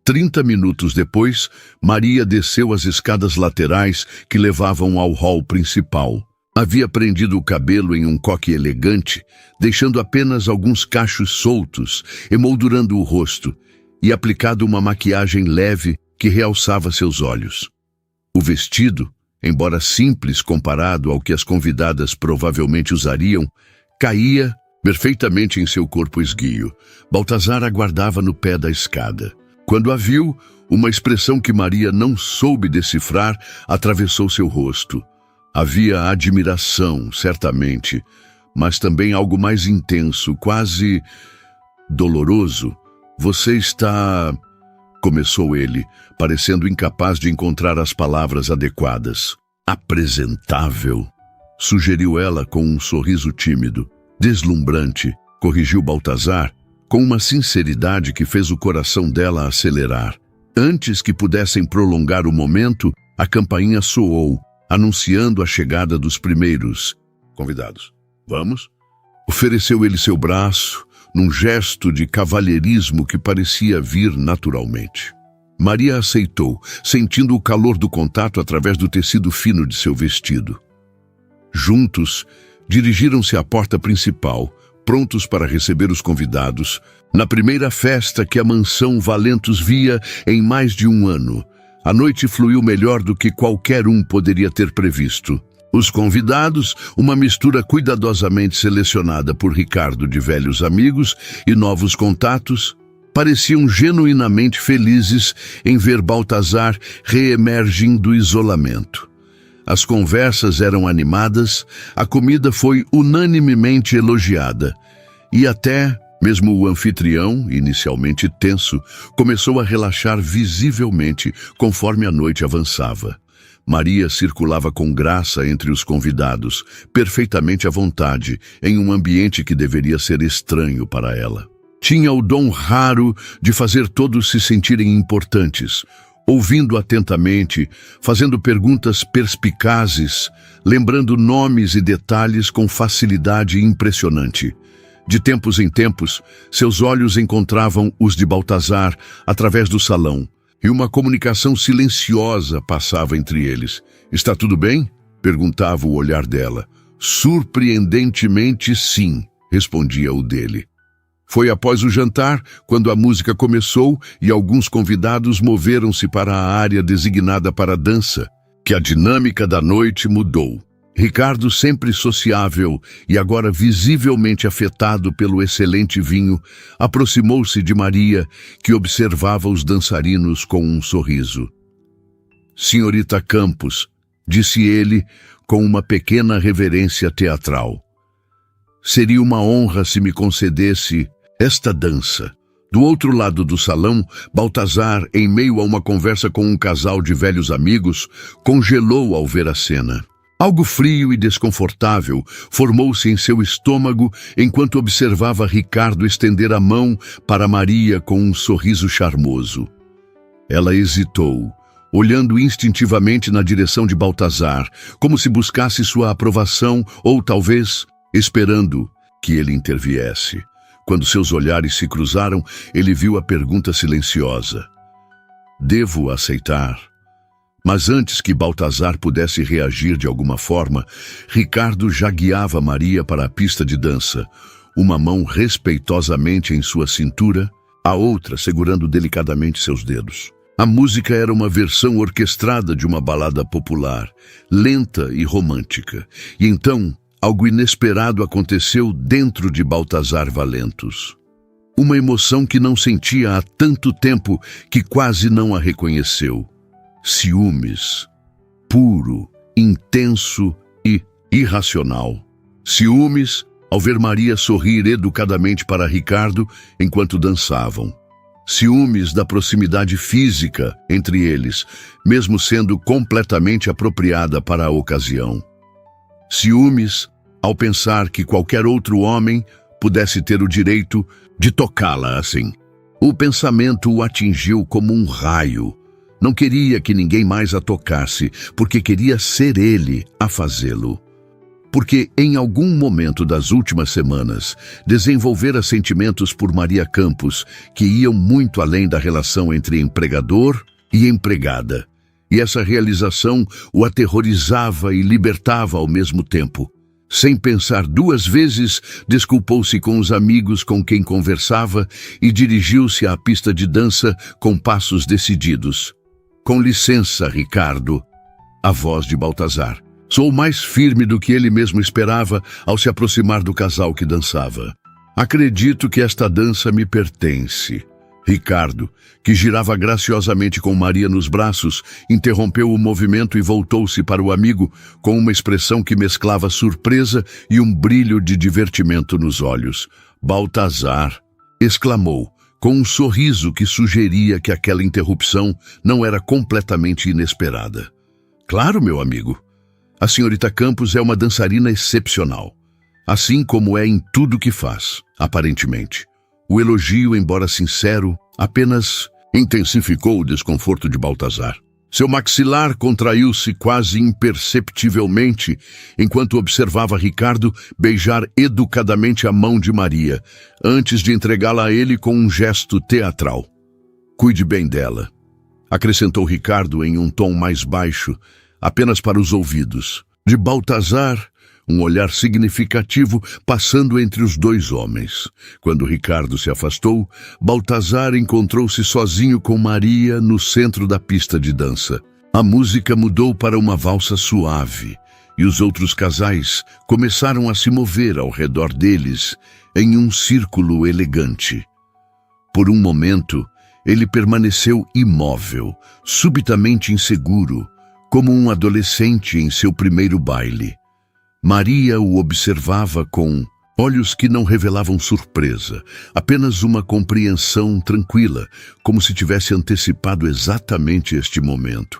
30 minutos depois, Maria desceu as escadas laterais que levavam ao hall principal. Havia prendido o cabelo em um coque elegante, deixando apenas alguns cachos soltos, emoldurando o rosto, e aplicado uma maquiagem leve que realçava seus olhos. O vestido, embora simples comparado ao que as convidadas provavelmente usariam, caía perfeitamente em seu corpo esguio. Baltazar aguardava no pé da escada. Quando a viu, uma expressão que Maria não soube decifrar atravessou seu rosto. Havia admiração, certamente, mas também algo mais intenso, quase doloroso. Você está... começou ele, parecendo incapaz de encontrar as palavras adequadas. Apresentável, sugeriu ela com um sorriso tímido. Deslumbrante, corrigiu Baltazar, com uma sinceridade que fez o coração dela acelerar. Antes que pudessem prolongar o momento, a campainha soou, anunciando a chegada dos primeiros convidados. Vamos? Ofereceu ele seu braço, num gesto de cavalheirismo que parecia vir naturalmente. Maria aceitou, sentindo o calor do contato através do tecido fino de seu vestido. Juntos, dirigiram-se à porta principal, prontos para receber os convidados, na primeira festa que a mansão Valentos via em mais de um ano. A noite fluiu melhor do que qualquer um poderia ter previsto. Os convidados, uma mistura cuidadosamente selecionada por Ricardo de velhos amigos e novos contatos, pareciam genuinamente felizes em ver Baltazar reemergir do isolamento. As conversas eram animadas, a comida foi unanimemente elogiada, e até mesmo o anfitrião, inicialmente tenso, começou a relaxar visivelmente conforme a noite avançava. Maria circulava com graça entre os convidados, perfeitamente à vontade, em um ambiente que deveria ser estranho para ela. Tinha o dom raro de fazer todos se sentirem importantes, ouvindo atentamente, fazendo perguntas perspicazes, lembrando nomes e detalhes com facilidade impressionante. De tempos em tempos, seus olhos encontravam os de Baltazar através do salão, e uma comunicação silenciosa passava entre eles. «Está tudo bem?» perguntava o olhar dela. Surpreendentemente, sim, respondia o dele. Foi após o jantar, quando a música começou e alguns convidados moveram-se para a área designada para a dança, que a dinâmica da noite mudou. Ricardo, sempre sociável e agora visivelmente afetado pelo excelente vinho, aproximou-se de Maria, que observava os dançarinos com um sorriso. "Senhorita Campos", disse ele com uma pequena reverência teatral. "Seria uma honra se me concedesse esta dança." Do outro lado do salão, Baltazar, em meio a uma conversa com um casal de velhos amigos, congelou ao ver a cena. Algo frio e desconfortável formou-se em seu estômago enquanto observava Ricardo estender a mão para Maria com um sorriso charmoso. Ela hesitou, olhando instintivamente na direção de Baltazar, como se buscasse sua aprovação ou, talvez, esperando que ele interviesse. Quando seus olhares se cruzaram, ele viu a pergunta silenciosa: "Devo aceitar?" Mas antes que Baltazar pudesse reagir de alguma forma, Ricardo já guiava Maria para a pista de dança, uma mão respeitosamente em sua cintura, a outra segurando delicadamente seus dedos. A música era uma versão orquestrada de uma balada popular, lenta e romântica. E então, algo inesperado aconteceu dentro de Baltazar Valentos. Uma emoção que não sentia há tanto tempo que quase não a reconheceu. Ciúmes, puro, intenso e irracional. Ciúmes ao ver Maria sorrir educadamente para Ricardo enquanto dançavam. Ciúmes da proximidade física entre eles, mesmo sendo completamente apropriada para a ocasião. Ciúmes ao pensar que qualquer outro homem pudesse ter o direito de tocá-la assim. O pensamento o atingiu como um raio. Não queria que ninguém mais a tocasse, porque queria ser ele a fazê-lo. Porque, em algum momento das últimas semanas, desenvolvera sentimentos por Maria Campos que iam muito além da relação entre empregador e empregada. E essa realização o aterrorizava e libertava ao mesmo tempo. Sem pensar duas vezes, desculpou-se com os amigos com quem conversava e dirigiu-se à pista de dança com passos decididos. "Com licença, Ricardo", a voz de Baltazar. Sou mais firme do que ele mesmo esperava ao se aproximar do casal que dançava. "Acredito que esta dança me pertence." Ricardo, que girava graciosamente com Maria nos braços, interrompeu o movimento e voltou-se para o amigo com uma expressão que mesclava surpresa e um brilho de divertimento nos olhos. "Baltazar", exclamou, com um sorriso que sugeria que aquela interrupção não era completamente inesperada. "Claro, meu amigo. A senhorita Campos é uma dançarina excepcional, assim como é em tudo que faz, aparentemente." O elogio, embora sincero, apenas intensificou o desconforto de Baltazar. Seu maxilar contraiu-se quase imperceptivelmente enquanto observava Ricardo beijar educadamente a mão de Maria, antes de entregá-la a ele com um gesto teatral. "Cuide bem dela", acrescentou Ricardo em um tom mais baixo, apenas para os ouvidos. De Baltazar, um olhar significativo passando entre os dois homens. Quando Ricardo se afastou, Baltazar encontrou-se sozinho com Maria no centro da pista de dança. A música mudou para uma valsa suave, e os outros casais começaram a se mover ao redor deles em um círculo elegante. Por um momento, ele permaneceu imóvel, subitamente inseguro, como um adolescente em seu primeiro baile. Maria o observava com olhos que não revelavam surpresa, apenas uma compreensão tranquila, como se tivesse antecipado exatamente este momento.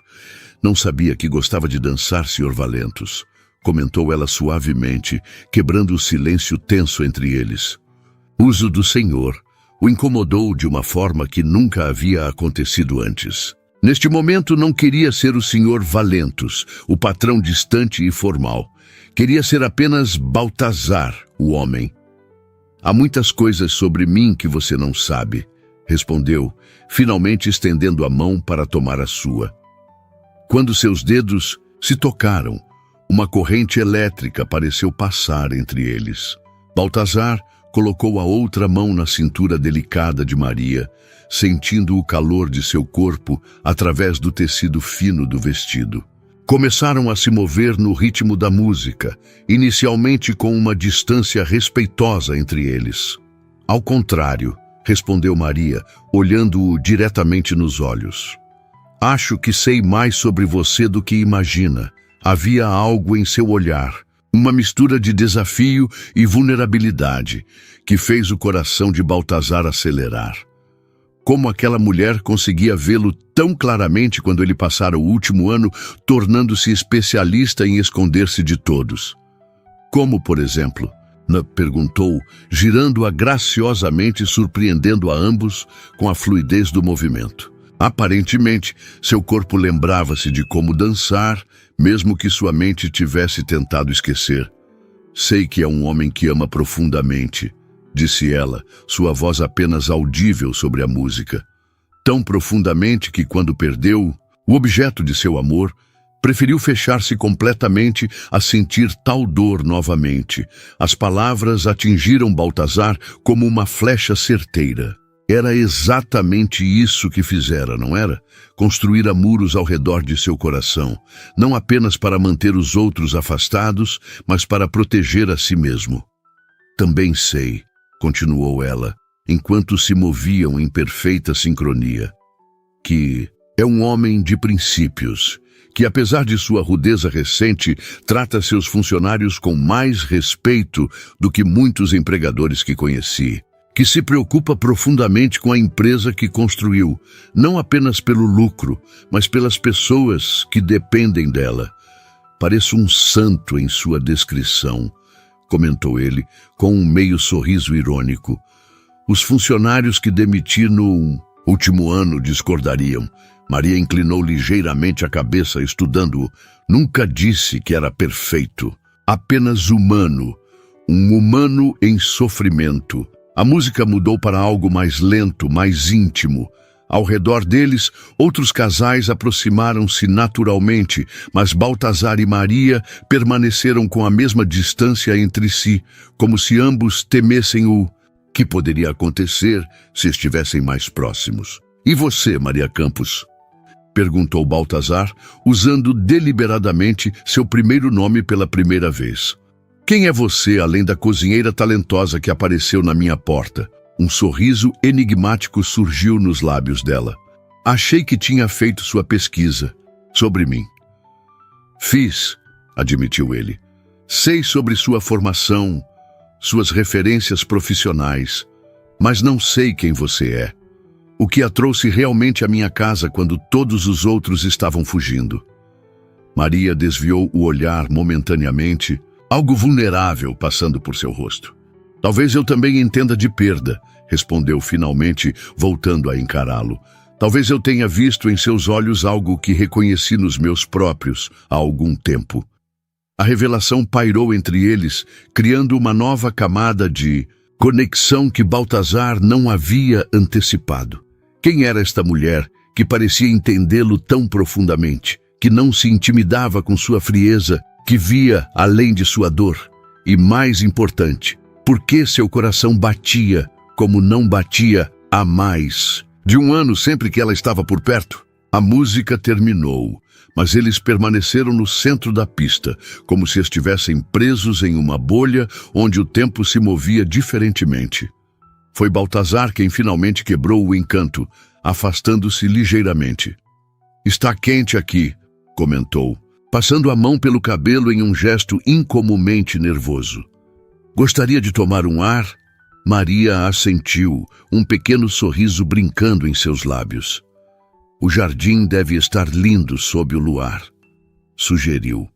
"Não sabia que gostava de dançar, Sr. Valentos", comentou ela suavemente, quebrando o silêncio tenso entre eles. O uso do senhor o incomodou de uma forma que nunca havia acontecido antes. Neste momento não queria ser o Sr. Valentos, o patrão distante e formal. Queria ser apenas Baltazar, o homem. "Há muitas coisas sobre mim que você não sabe", respondeu, finalmente estendendo a mão para tomar a sua. Quando seus dedos se tocaram, Uma corrente elétrica pareceu passar entre eles. Baltazar colocou a outra mão na cintura delicada de Maria, sentindo o calor de seu corpo através do tecido fino do vestido. Começaram a se mover no ritmo da música, inicialmente com uma distância respeitosa entre eles. Ao contrário, respondeu Maria, olhando-o diretamente nos olhos. Acho que sei mais sobre você do que imagina. Havia algo em seu olhar, uma mistura de desafio e vulnerabilidade, que fez o coração de Baltazar acelerar. Como aquela mulher conseguia vê-lo tão claramente quando ele passara o último ano tornando-se especialista em esconder-se de todos. Como, por exemplo? Perguntou, girando-a graciosamente, surpreendendo a ambos com a fluidez do movimento. Aparentemente, seu corpo lembrava-se de como dançar, mesmo que sua mente tivesse tentado esquecer. Sei que é um homem que ama profundamente, disse ela, sua voz apenas audível sobre a música. Tão profundamente que, quando perdeu o objeto de seu amor, preferiu fechar-se completamente a sentir tal dor novamente. As palavras atingiram Baltazar como uma flecha certeira. Era exatamente isso que fizera, não era? Construíra muros ao redor de seu coração, não apenas para manter os outros afastados, mas para proteger a si mesmo. Também sei, continuou ela, enquanto se moviam em perfeita sincronia, que é um homem de princípios, que apesar de sua rudeza recente, trata seus funcionários com mais respeito do que muitos empregadores que conheci, que se preocupa profundamente com a empresa que construiu, não apenas pelo lucro, mas pelas pessoas que dependem dela. Pareço um santo em sua descrição, comentou ele, com um meio sorriso irônico. Os funcionários que demiti no último ano discordariam. Maria inclinou ligeiramente a cabeça, estudando-o. Nunca disse que era perfeito, apenas humano, um humano em sofrimento. A música mudou para algo mais lento, mais íntimo. Ao redor deles, outros casais aproximaram-se naturalmente, mas Baltazar e Maria permaneceram com a mesma distância entre si, como se ambos temessem o que poderia acontecer se estivessem mais próximos. E você, Maria Campos? Perguntou Baltazar, usando deliberadamente seu primeiro nome pela primeira vez. Quem é você, além da cozinheira talentosa que apareceu na minha porta? Um sorriso enigmático surgiu nos lábios dela. Achei que tinha feito sua pesquisa sobre mim. Fiz, admitiu ele. Sei sobre sua formação, suas referências profissionais, mas não sei quem você é. O que a trouxe realmente à minha casa quando todos os outros estavam fugindo. Maria desviou o olhar momentaneamente, algo vulnerável passando por seu rosto. Talvez eu também entenda de perda, respondeu finalmente, voltando a encará-lo. Talvez eu tenha visto em seus olhos algo que reconheci nos meus próprios há algum tempo. A revelação pairou entre eles, criando uma nova camada de conexão que Baltazar não havia antecipado. Quem era esta mulher que parecia entendê-lo tão profundamente, que não se intimidava com sua frieza, que via além de sua dor? E mais importante, por que seu coração batia como não batia há mais de um ano sempre que ela estava por perto? A música terminou, mas eles permaneceram no centro da pista, como se estivessem presos em uma bolha onde o tempo se movia diferentemente. Foi Baltazar quem finalmente quebrou o encanto, afastando-se ligeiramente. Está quente aqui, comentou, passando a mão pelo cabelo em um gesto incomumente nervoso. Gostaria de tomar um ar? Maria assentiu, um pequeno sorriso brincando em seus lábios. O jardim deve estar lindo sob o luar, sugeriu.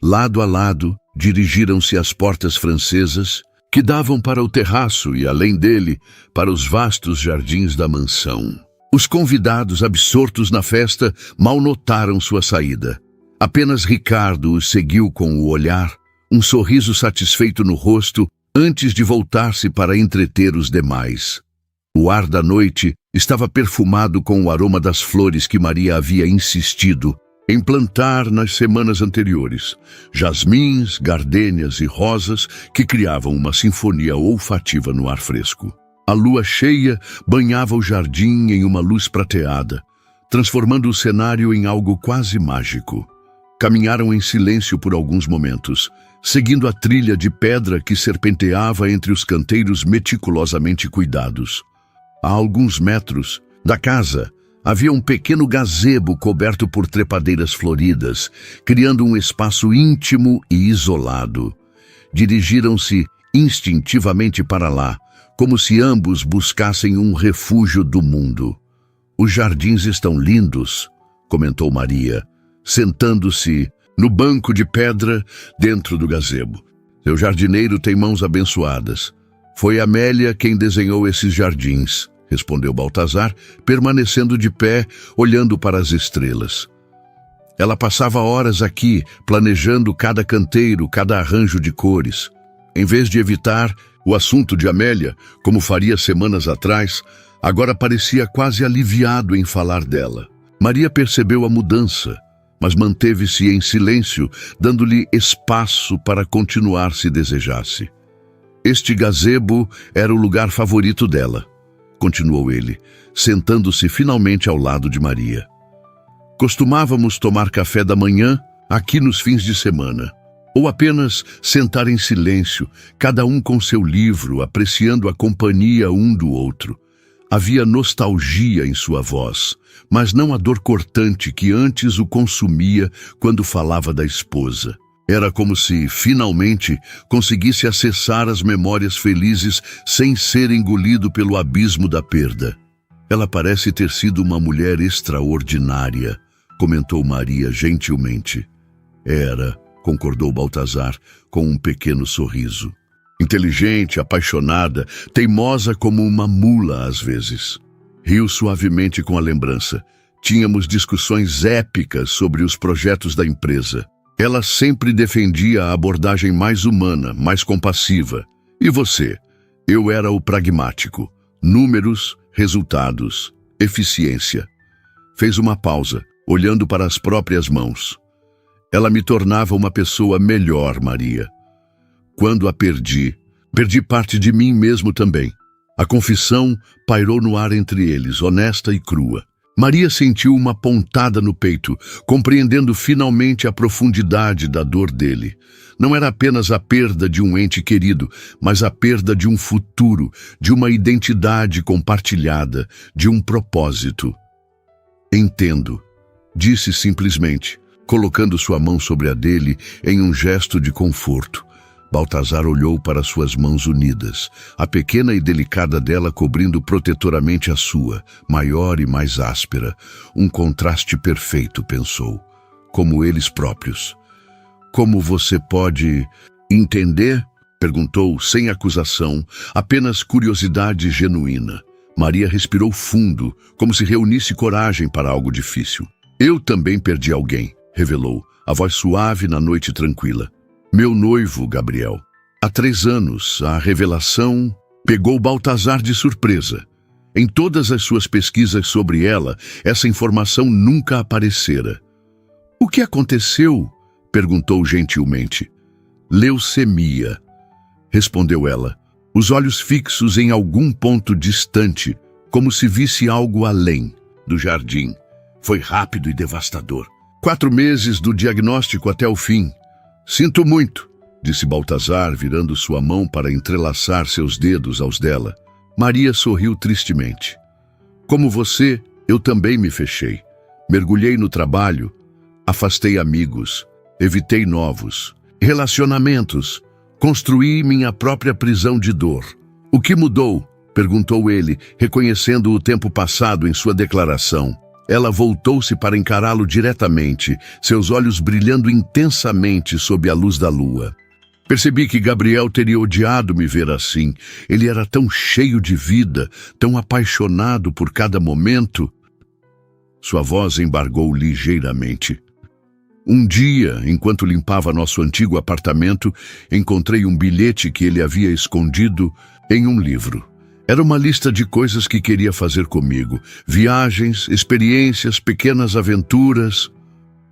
Lado a lado, dirigiram-se às portas francesas, que davam para o terraço e, além dele, para os vastos jardins da mansão. Os convidados, absortos na festa, mal notaram sua saída. Apenas Ricardo os seguiu com o olhar, um sorriso satisfeito no rosto, antes de voltar-se para entreter os demais. O ar da noite estava perfumado com o aroma das flores que Maria havia insistido em plantar nas semanas anteriores jasmins, gardênias e rosas que criavam uma sinfonia olfativa no ar fresco. A lua cheia banhava o jardim em uma luz prateada, transformando o cenário em algo quase mágico. Caminharam em silêncio por alguns momentos, seguindo a trilha de pedra que serpenteava entre os canteiros meticulosamente cuidados. A alguns metros da casa, havia um pequeno gazebo coberto por trepadeiras floridas, criando um espaço íntimo e isolado. Dirigiram-se instintivamente para lá, como se ambos buscassem um refúgio do mundo. Os jardins estão lindos, comentou Maria, sentando-se no banco de pedra dentro do gazebo. Seu jardineiro tem mãos abençoadas. Foi Amélia quem desenhou esses jardins, respondeu Baltazar, permanecendo de pé, olhando para as estrelas. Ela passava horas aqui, planejando cada canteiro, cada arranjo de cores. Em vez de evitar o assunto de Amélia, como faria semanas atrás, agora parecia quase aliviado em falar dela. Maria percebeu a mudança, mas manteve-se em silêncio, dando-lhe espaço para continuar se desejasse. Este gazebo era o lugar favorito dela, continuou ele, sentando-se finalmente ao lado de Maria. Costumávamos tomar café da manhã aqui nos fins de semana, ou apenas sentar em silêncio, cada um com seu livro, apreciando a companhia um do outro. Havia nostalgia em sua voz, mas não a dor cortante que antes o consumia quando falava da esposa. Era como se, finalmente, conseguisse acessar as memórias felizes sem ser engolido pelo abismo da perda. Ela parece ter sido uma mulher extraordinária, comentou Maria gentilmente. Era, concordou Baltazar, com um pequeno sorriso. Inteligente, apaixonada, teimosa como uma mula às vezes. Riu suavemente com a lembrança. Tínhamos discussões épicas sobre os projetos da empresa. Ela sempre defendia a abordagem mais humana, mais compassiva. E você? Eu era o pragmático. Números, resultados, eficiência. Fez uma pausa, olhando para as próprias mãos. Ela me tornava uma pessoa melhor, Maria. Quando a perdi parte de mim mesmo também. A confissão pairou no ar entre eles, honesta e crua. Maria sentiu uma pontada no peito, compreendendo finalmente a profundidade da dor dele. Não era apenas a perda de um ente querido, mas a perda de um futuro, de uma identidade compartilhada, de um propósito. Entendo, disse simplesmente, colocando sua mão sobre a dele em um gesto de conforto. Baltazar olhou para suas mãos unidas, a pequena e delicada dela cobrindo protetoramente a sua, maior e mais áspera. Um contraste perfeito, pensou, como eles próprios. Como você pode entender? Perguntou, sem acusação, apenas curiosidade genuína. Maria respirou fundo, como se reunisse coragem para algo difícil. Eu também perdi alguém, revelou, a voz suave na noite tranquila. Meu noivo, Gabriel. Há 3 anos, a revelação pegou Baltazar de surpresa. Em todas as suas pesquisas sobre ela, essa informação nunca aparecera. O que aconteceu? Perguntou gentilmente. Leucemia, respondeu ela, os olhos fixos em algum ponto distante, como se visse algo além do jardim. Foi rápido e devastador. 4 meses do diagnóstico até o fim. Sinto muito, disse Baltazar, virando sua mão para entrelaçar seus dedos aos dela. Maria sorriu tristemente. Como você, eu também me fechei. Mergulhei no trabalho, afastei amigos, evitei novos relacionamentos, construí minha própria prisão de dor. O que mudou? Perguntou ele, reconhecendo o tempo passado em sua declaração. Ela voltou-se para encará-lo diretamente, seus olhos brilhando intensamente sob a luz da lua. Percebi que Gabriel teria odiado me ver assim. Ele era tão cheio de vida, tão apaixonado por cada momento. Sua voz embargou ligeiramente. Um dia, enquanto limpava nosso antigo apartamento, encontrei um bilhete que ele havia escondido em um livro. Era uma lista de coisas que queria fazer comigo. Viagens, experiências, pequenas aventuras.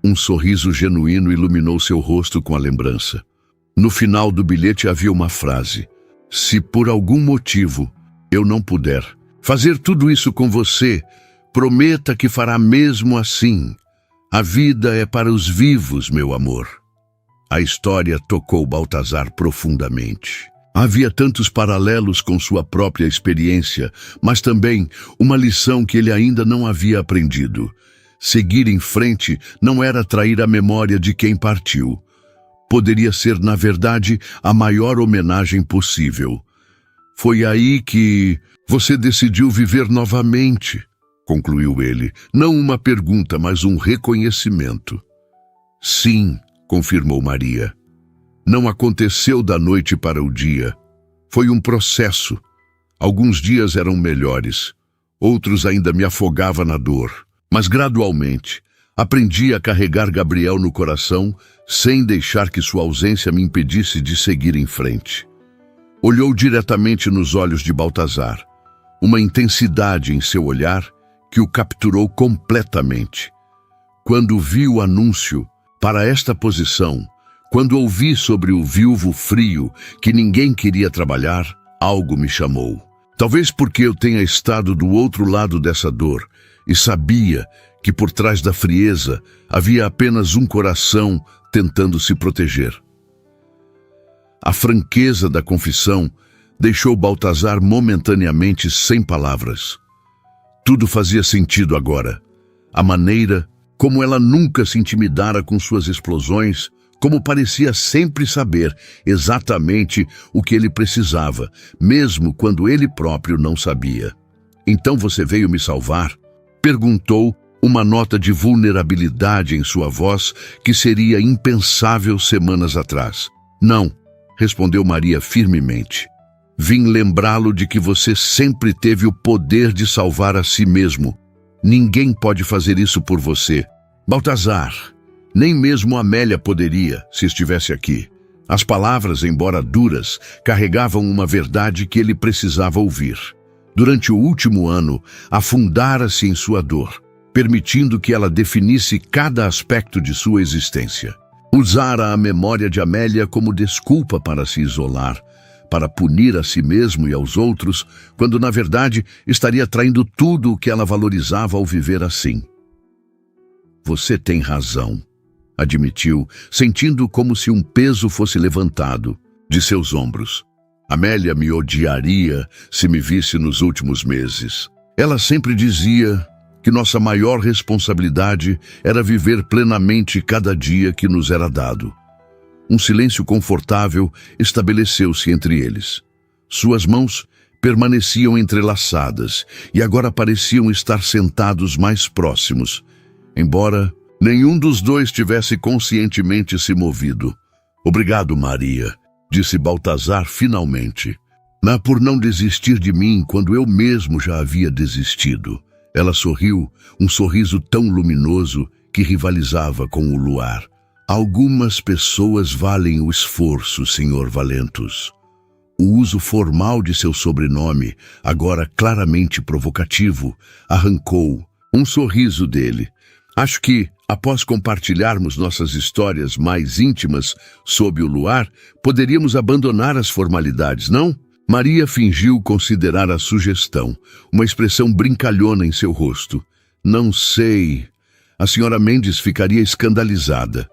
Um sorriso genuíno iluminou seu rosto com a lembrança. No final do bilhete havia uma frase: se por algum motivo eu não puder fazer tudo isso com você, prometa que fará mesmo assim. A vida é para os vivos, meu amor. A história tocou Baltazar profundamente. Havia tantos paralelos com sua própria experiência, mas também uma lição que ele ainda não havia aprendido. Seguir em frente não era trair a memória de quem partiu. Poderia ser, na verdade, a maior homenagem possível. Foi aí que você decidiu viver novamente, concluiu ele. Não uma pergunta, mas um reconhecimento. Sim, confirmou Maria. Não aconteceu da noite para o dia. Foi um processo. Alguns dias eram melhores. Outros ainda me afogava na dor. Mas gradualmente, aprendi a carregar Gabriel no coração sem deixar que sua ausência me impedisse de seguir em frente. Olhou diretamente nos olhos de Baltazar. Uma intensidade em seu olhar que o capturou completamente. Quando vi o anúncio para esta posição, quando ouvi sobre o viúvo frio que ninguém queria trabalhar, algo me chamou. Talvez porque eu tenha estado do outro lado dessa dor e sabia que por trás da frieza havia apenas um coração tentando se proteger. A franqueza da confissão deixou Baltazar momentaneamente sem palavras. Tudo fazia sentido agora. A maneira como ela nunca se intimidara com suas explosões, como parecia sempre saber exatamente o que ele precisava, mesmo quando ele próprio não sabia. Então você veio me salvar? Perguntou, uma nota de vulnerabilidade em sua voz que seria impensável semanas atrás. Não, respondeu Maria firmemente. Vim lembrá-lo de que você sempre teve o poder de salvar a si mesmo. Ninguém pode fazer isso por você. Baltazar, nem mesmo Amélia poderia, se estivesse aqui. As palavras, embora duras, carregavam uma verdade que ele precisava ouvir. Durante o último ano, afundara-se em sua dor, permitindo que ela definisse cada aspecto de sua existência. Usara a memória de Amélia como desculpa para se isolar, para punir a si mesmo e aos outros, quando na verdade estaria traindo tudo o que ela valorizava ao viver assim. Você tem razão, admitiu, sentindo como se um peso fosse levantado de seus ombros. Amélia me odiaria se me visse nos últimos meses. Ela sempre dizia que nossa maior responsabilidade era viver plenamente cada dia que nos era dado. Um silêncio confortável estabeleceu-se entre eles. Suas mãos permaneciam entrelaçadas e agora pareciam estar sentados mais próximos, embora nenhum dos dois tivesse conscientemente se movido. Obrigado, Maria, disse Baltazar finalmente. Por não desistir de mim quando eu mesmo já havia desistido. Ela sorriu, um sorriso tão luminoso que rivalizava com o luar. Algumas pessoas valem o esforço, Sr. Valentus. O uso formal de seu sobrenome, agora claramente provocativo, arrancou um sorriso dele. Acho que, após compartilharmos nossas histórias mais íntimas sob o luar, poderíamos abandonar as formalidades, não? Maria fingiu considerar a sugestão, uma expressão brincalhona em seu rosto. Não sei. A senhora Mendes ficaria escandalizada.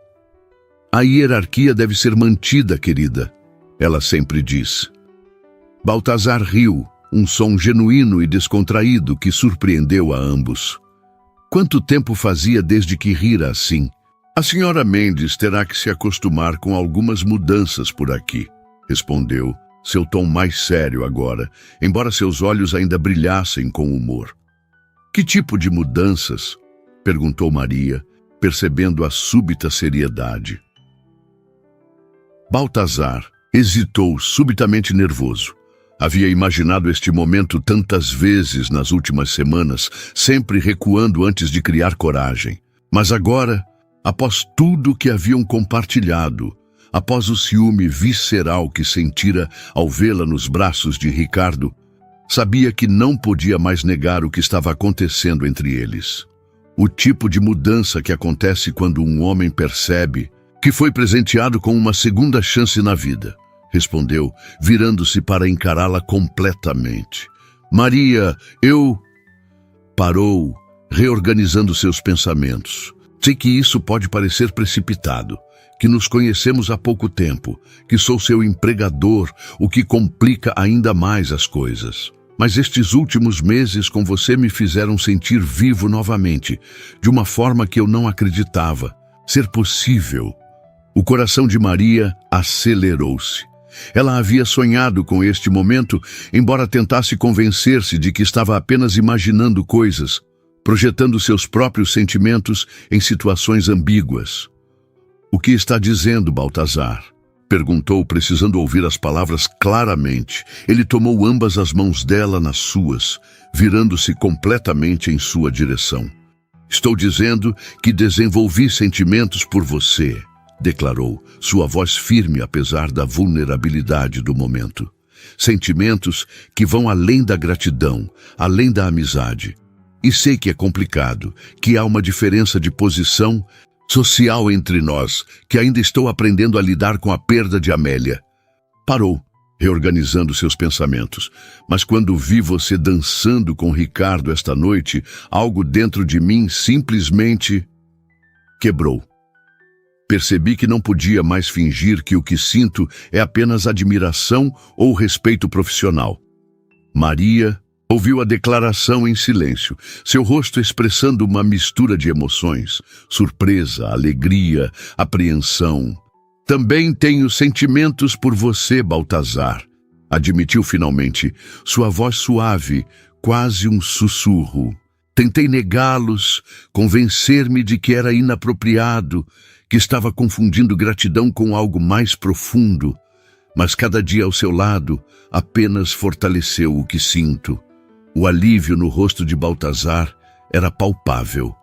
A hierarquia deve ser mantida, querida, ela sempre diz. Baltazar riu, um som genuíno e descontraído que surpreendeu a ambos. Quanto tempo fazia desde que rira assim? A senhora Mendes terá que se acostumar com algumas mudanças por aqui, respondeu, seu tom mais sério agora, embora seus olhos ainda brilhassem com humor. Que tipo de mudanças? Perguntou Maria, percebendo a súbita seriedade. Baltazar hesitou, subitamente nervoso. Havia imaginado este momento tantas vezes nas últimas semanas, sempre recuando antes de criar coragem. Mas agora, após tudo que haviam compartilhado, após o ciúme visceral que sentira ao vê-la nos braços de Ricardo, sabia que não podia mais negar o que estava acontecendo entre eles. O tipo de mudança que acontece quando um homem percebe que foi presenteado com uma segunda chance na vida, respondeu, virando-se para encará-la completamente. Maria, eu... Parou, reorganizando seus pensamentos. Sei que isso pode parecer precipitado, que nos conhecemos há pouco tempo, que sou seu empregador, o que complica ainda mais as coisas. Mas estes últimos meses com você me fizeram sentir vivo novamente, de uma forma que eu não acreditava ser possível. O coração de Maria acelerou-se. Ela havia sonhado com este momento, embora tentasse convencer-se de que estava apenas imaginando coisas, projetando seus próprios sentimentos em situações ambíguas. "O que está dizendo, Baltazar?" perguntou, precisando ouvir as palavras claramente. Ele tomou ambas as mãos dela nas suas, virando-se completamente em sua direção. "Estou dizendo que desenvolvi sentimentos por você", declarou, sua voz firme apesar da vulnerabilidade do momento. "Sentimentos que vão além da gratidão, além da amizade. E sei que é complicado, que há uma diferença de posição social entre nós, que ainda estou aprendendo a lidar com a perda de Amélia." Parou, reorganizando seus pensamentos. "Mas quando vi você dançando com Ricardo esta noite, algo dentro de mim simplesmente quebrou. Percebi que não podia mais fingir que o que sinto é apenas admiração ou respeito profissional." Maria ouviu a declaração em silêncio, seu rosto expressando uma mistura de emoções, surpresa, alegria, apreensão. "Também tenho sentimentos por você, Baltazar", admitiu finalmente, sua voz suave, quase um sussurro. "Tentei negá-los, convencer-me de que era inapropriado, que estava confundindo gratidão com algo mais profundo, mas cada dia ao seu lado apenas fortaleceu o que sinto." O alívio no rosto de Baltazar era palpável.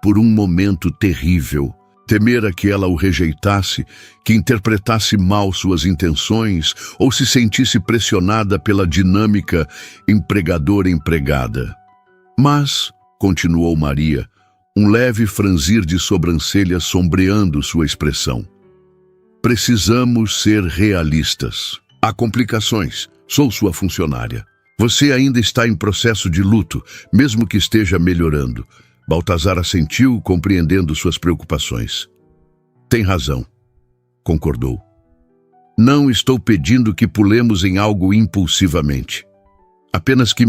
Por um momento terrível, temera que ela o rejeitasse, que interpretasse mal suas intenções ou se sentisse pressionada pela dinâmica empregador-empregada. "Mas", continuou Maria, um leve franzir de sobrancelhas sombreando sua expressão, "precisamos ser realistas. Há complicações. Sou sua funcionária. Você ainda está em processo de luto, mesmo que esteja melhorando." Baltazar assentiu, compreendendo suas preocupações. "Tem razão", concordou. "Não estou pedindo que pulemos em algo impulsivamente. Apenas que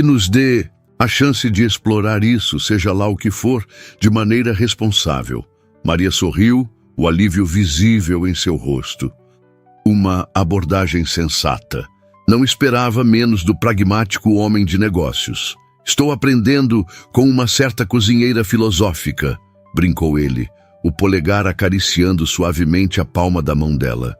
nos dê a chance de explorar isso, seja lá o que for, de maneira responsável." Maria sorriu, o alívio visível em seu rosto. Uma abordagem sensata. Não esperava menos do pragmático homem de negócios. "Estou aprendendo com uma certa cozinheira filosófica", brincou ele, o polegar acariciando suavemente a palma da mão dela.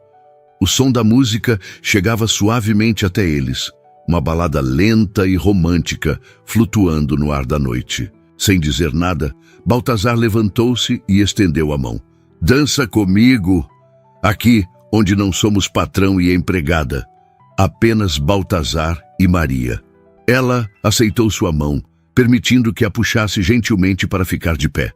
O som da música chegava suavemente até eles, uma balada lenta e romântica, flutuando no ar da noite. Sem dizer nada, Baltazar levantou-se e estendeu a mão. "Dança comigo, aqui onde não somos patrão e empregada. Apenas Baltazar e Maria." Ela aceitou sua mão, permitindo que a puxasse gentilmente para ficar de pé.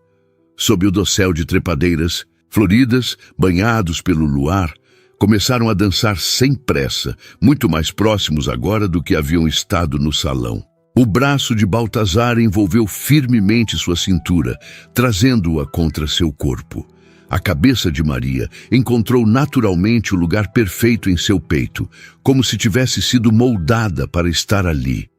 Sob o dossel de trepadeiras, floridas, banhados pelo luar, começaram a dançar sem pressa, muito mais próximos agora do que haviam estado no salão. O braço de Baltazar envolveu firmemente sua cintura, trazendo-a contra seu corpo. A cabeça de Maria encontrou naturalmente o lugar perfeito em seu peito, como se tivesse sido moldada para estar ali.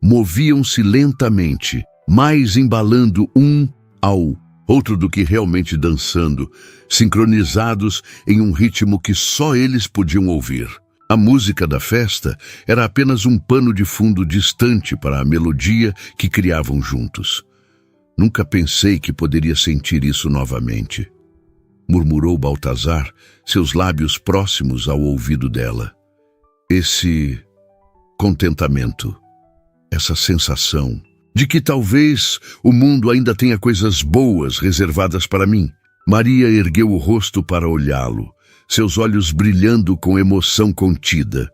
Moviam-se lentamente, mais embalando um ao outro do que realmente dançando, sincronizados em um ritmo que só eles podiam ouvir. A música da festa era apenas um pano de fundo distante para a melodia que criavam juntos. "Nunca pensei que poderia sentir isso novamente", murmurou Baltazar, seus lábios próximos ao ouvido dela. "Esse contentamento, essa sensação de que talvez o mundo ainda tenha coisas boas reservadas para mim." Maria ergueu o rosto para olhá-lo, seus olhos brilhando com emoção contida.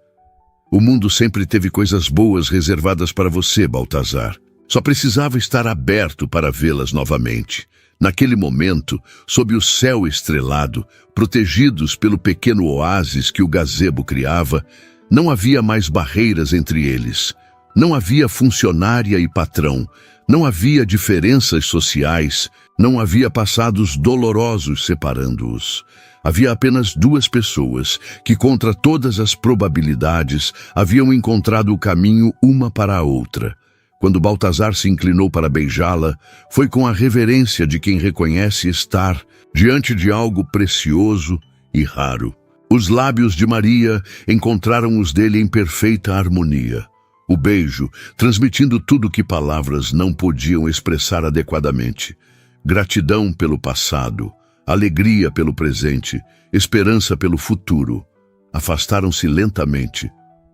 "O mundo sempre teve coisas boas reservadas para você, Baltazar. Só precisava estar aberto para vê-las novamente. Naquele momento, sob o céu estrelado, protegidos pelo pequeno oásis que o gazebo criava, não havia mais barreiras entre eles. Não havia funcionária e patrão. Não havia diferenças sociais. Não havia passados dolorosos separando-os. Havia apenas duas pessoas que, contra todas as probabilidades, haviam encontrado o caminho uma para a outra. Quando Baltazar se inclinou para beijá-la, foi com a reverência de quem reconhece estar diante de algo precioso e raro. Os lábios de Maria encontraram os dele em perfeita harmonia. O beijo, transmitindo tudo que palavras não podiam expressar adequadamente. Gratidão pelo passado, alegria pelo presente, esperança pelo futuro. Afastaram-se lentamente,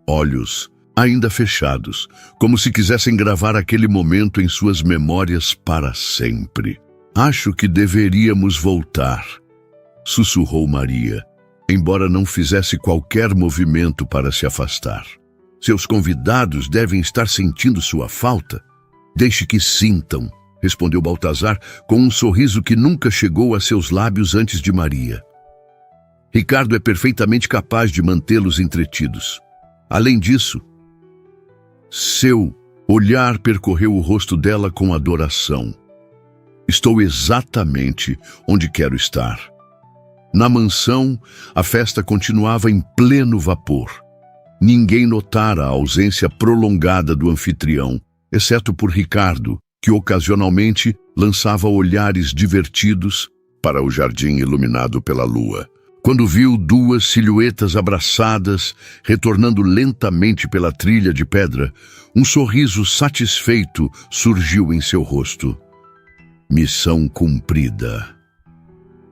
olhos ainda fechados, como se quisessem gravar aquele momento em suas memórias para sempre. Acho que deveríamos voltar, sussurrou Maria, embora não fizesse qualquer movimento para se afastar. Seus convidados devem estar sentindo sua falta. Deixe que sintam, respondeu Baltazar com um sorriso que nunca chegou a seus lábios antes de Maria. Ricardo é perfeitamente capaz de mantê-los entretidos. Além disso, seu olhar percorreu o rosto dela com adoração. Estou exatamente onde quero estar. Na mansão, a festa continuava em pleno vapor. Ninguém notara a ausência prolongada do anfitrião, exceto por Ricardo, que ocasionalmente lançava olhares divertidos para o jardim iluminado pela lua. Quando viu duas silhuetas abraçadas, retornando lentamente pela trilha de pedra, um sorriso satisfeito surgiu em seu rosto. Missão cumprida,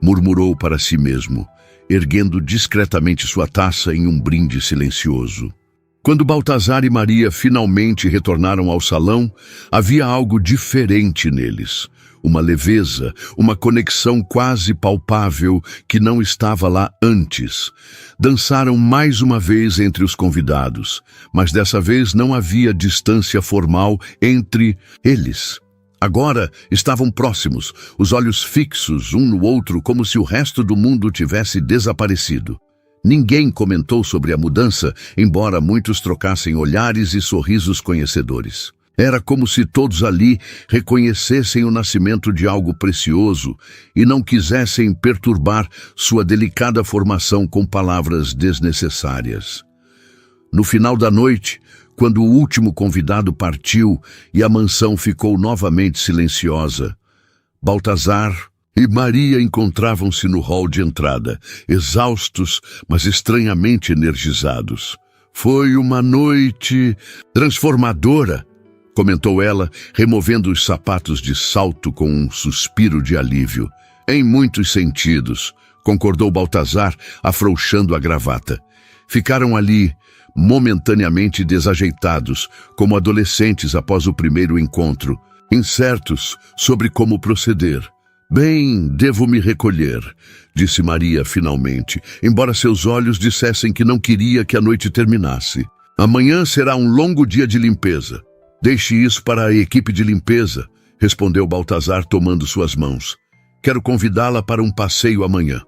murmurou para si mesmo, erguendo discretamente sua taça em um brinde silencioso. Quando Baltazar e Maria finalmente retornaram ao salão, havia algo diferente neles. Uma leveza, uma conexão quase palpável que não estava lá antes. Dançaram mais uma vez entre os convidados, mas dessa vez não havia distância formal entre eles. Agora estavam próximos, os olhos fixos um no outro como se o resto do mundo tivesse desaparecido. Ninguém comentou sobre a mudança, embora muitos trocassem olhares e sorrisos conhecedores. Era como se todos ali reconhecessem o nascimento de algo precioso e não quisessem perturbar sua delicada formação com palavras desnecessárias. No final da noite, quando o último convidado partiu e a mansão ficou novamente silenciosa, Baltazar e Maria encontravam-se no hall de entrada, exaustos, mas estranhamente energizados. Foi uma noite transformadora, comentou ela, removendo os sapatos de salto com um suspiro de alívio. Em muitos sentidos, concordou Baltazar, afrouxando a gravata. Ficaram ali, momentaneamente desajeitados, como adolescentes após o primeiro encontro, incertos sobre como proceder. Bem, devo me recolher, disse Maria finalmente, embora seus olhos dissessem que não queria que a noite terminasse. Amanhã será um longo dia de limpeza. Deixe isso para a equipe de limpeza, respondeu Baltazar tomando suas mãos. Quero convidá-la para um passeio amanhã.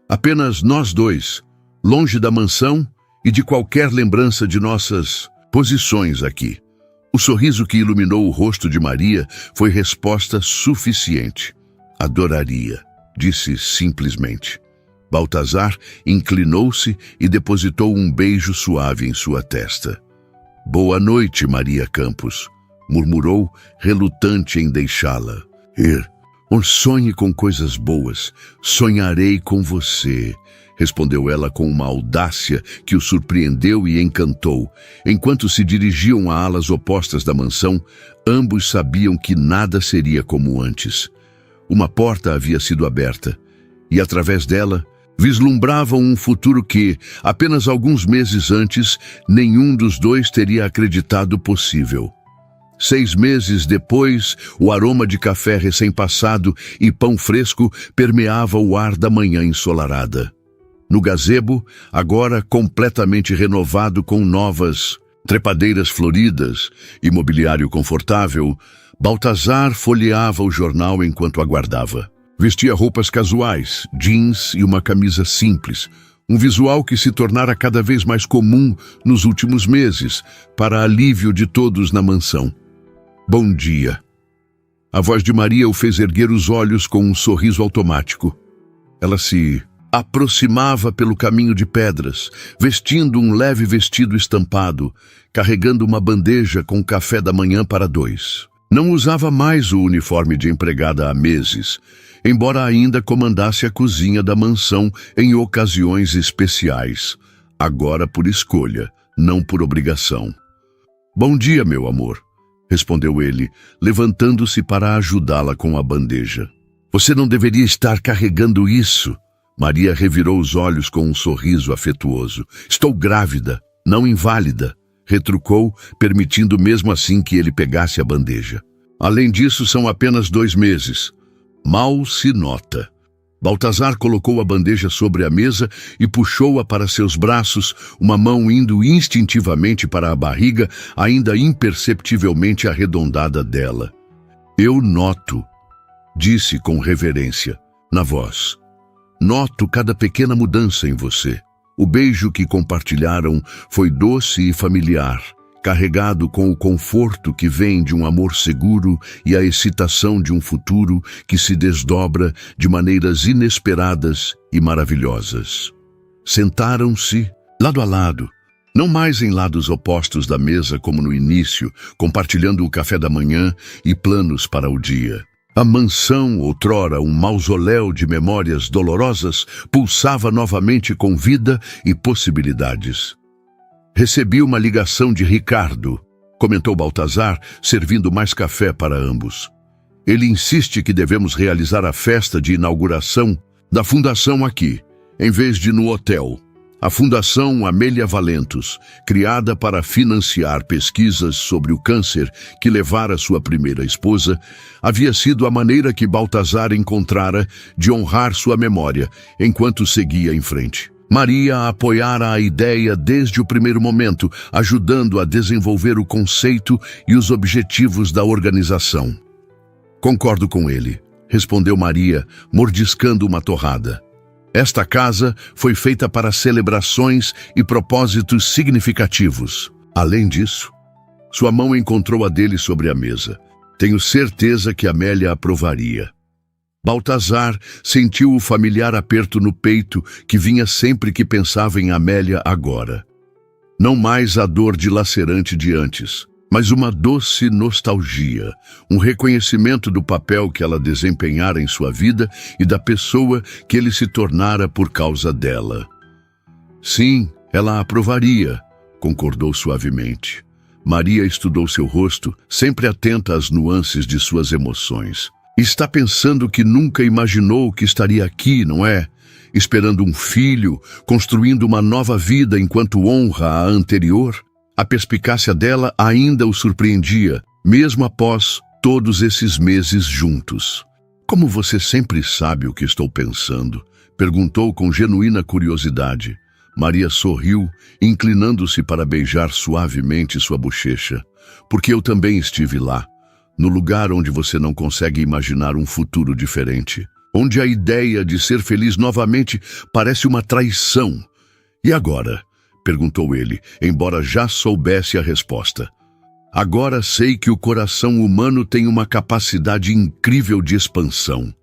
Apenas nós dois, longe da mansão e de qualquer lembrança de nossas posições aqui. O sorriso que iluminou o rosto de Maria foi resposta suficiente. Adoraria, disse simplesmente. Baltazar inclinou-se e depositou um beijo suave em sua testa. Boa noite, Maria Campos, murmurou, relutante em deixá-la ir. Sonhe com coisas boas, sonharei com você, respondeu ela com uma audácia que o surpreendeu e encantou. Enquanto se dirigiam a alas opostas da mansão, ambos sabiam que nada seria como antes. Uma porta havia sido aberta, e através dela vislumbravam um futuro que, apenas alguns meses antes, nenhum dos dois teria acreditado possível. 6 meses depois, o aroma de café recém-passado e pão fresco permeava o ar da manhã ensolarada. No gazebo, agora completamente renovado com novas trepadeiras floridas e mobiliário confortável, Baltazar folheava o jornal enquanto aguardava. Vestia roupas casuais, jeans e uma camisa simples, um visual que se tornara cada vez mais comum nos últimos meses, para alívio de todos na mansão. Bom dia. A voz de Maria o fez erguer os olhos com um sorriso automático. Ela se aproximava pelo caminho de pedras, vestindo um leve vestido estampado, carregando uma bandeja com café da manhã para 2. Não usava mais o uniforme de empregada há meses, embora ainda comandasse a cozinha da mansão em ocasiões especiais, agora por escolha, não por obrigação. Bom dia, meu amor, respondeu ele, levantando-se para ajudá-la com a bandeja. Você não deveria estar carregando isso. Maria revirou os olhos com um sorriso afetuoso. Estou grávida, não inválida, retrucou, permitindo mesmo assim que ele pegasse a bandeja. Além disso, são apenas 2 meses. Mal se nota. Baltazar colocou a bandeja sobre a mesa e puxou-a para seus braços, uma mão indo instintivamente para a barriga, ainda imperceptivelmente arredondada dela. Eu noto, disse com reverência, na voz. Noto cada pequena mudança em você. O beijo que compartilharam foi doce e familiar, carregado com o conforto que vem de um amor seguro e a excitação de um futuro que se desdobra de maneiras inesperadas e maravilhosas. Sentaram-se, lado a lado, não mais em lados opostos da mesa como no início, compartilhando o café da manhã e planos para o dia. A mansão, outrora um mausoléu de memórias dolorosas, pulsava novamente com vida e possibilidades. Recebi uma ligação de Ricardo, comentou Baltazar, servindo mais café para ambos. Ele insiste que devemos realizar a festa de inauguração da fundação aqui, em vez de no hotel. A Fundação Amélia Valentos, criada para financiar pesquisas sobre o câncer que levara sua primeira esposa, havia sido a maneira que Baltazar encontrara de honrar sua memória enquanto seguia em frente. Maria apoiara a ideia desde o primeiro momento, ajudando a desenvolver o conceito e os objetivos da organização. Concordo com ele, respondeu Maria, mordiscando uma torrada. Esta casa foi feita para celebrações e propósitos significativos. Além disso, sua mão encontrou a dele sobre a mesa. Tenho certeza que Amélia aprovaria. Baltazar sentiu o familiar aperto no peito que vinha sempre que pensava em Amélia agora. Não mais a dor dilacerante de antes, mas uma doce nostalgia, um reconhecimento do papel que ela desempenhara em sua vida e da pessoa que ele se tornara por causa dela. Sim, ela aprovaria, concordou suavemente. Maria estudou seu rosto, sempre atenta às nuances de suas emoções. Está pensando que nunca imaginou que estaria aqui, não é? Esperando um filho, construindo uma nova vida enquanto honra a anterior? A perspicácia dela ainda o surpreendia, mesmo após todos esses meses juntos. Como você sempre sabe o que estou pensando? Perguntou com genuína curiosidade. Maria sorriu, inclinando-se para beijar suavemente sua bochecha. Porque eu também estive lá, no lugar onde você não consegue imaginar um futuro diferente. Onde a ideia de ser feliz novamente parece uma traição. E agora? Perguntou ele, embora já soubesse a resposta. Agora sei que o coração humano tem uma capacidade incrível de expansão,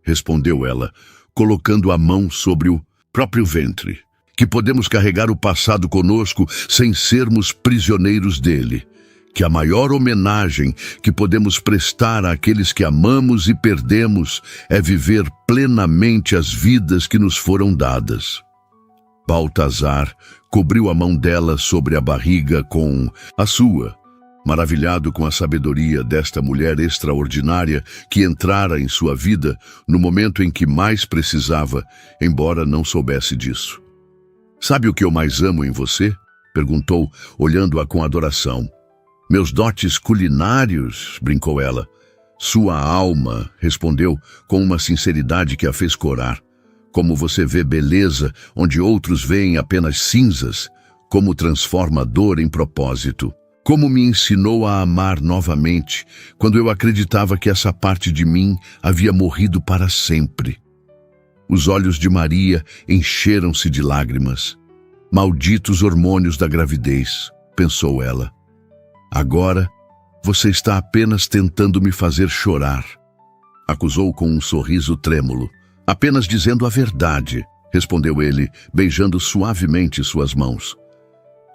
respondeu ela, colocando a mão sobre o próprio ventre, que podemos carregar o passado conosco sem sermos prisioneiros dele, que a maior homenagem que podemos prestar àqueles que amamos e perdemos é viver plenamente as vidas que nos foram dadas. Baltazar cobriu a mão dela sobre a barriga com a sua, maravilhado com a sabedoria desta mulher extraordinária que entrara em sua vida no momento em que mais precisava, embora não soubesse disso. Sabe o que eu mais amo em você? Perguntou, olhando-a com adoração. Meus dotes culinários, brincou ela. Sua alma, respondeu com uma sinceridade que a fez corar. Como você vê beleza onde outros veem apenas cinzas, como transforma a dor em propósito. Como me ensinou a amar novamente, quando eu acreditava que essa parte de mim havia morrido para sempre. Os olhos de Maria encheram-se de lágrimas. Malditos hormônios da gravidez, pensou ela. Agora, você está apenas tentando me fazer chorar, acusou com um sorriso trêmulo. Apenas dizendo a verdade, respondeu ele, beijando suavemente suas mãos.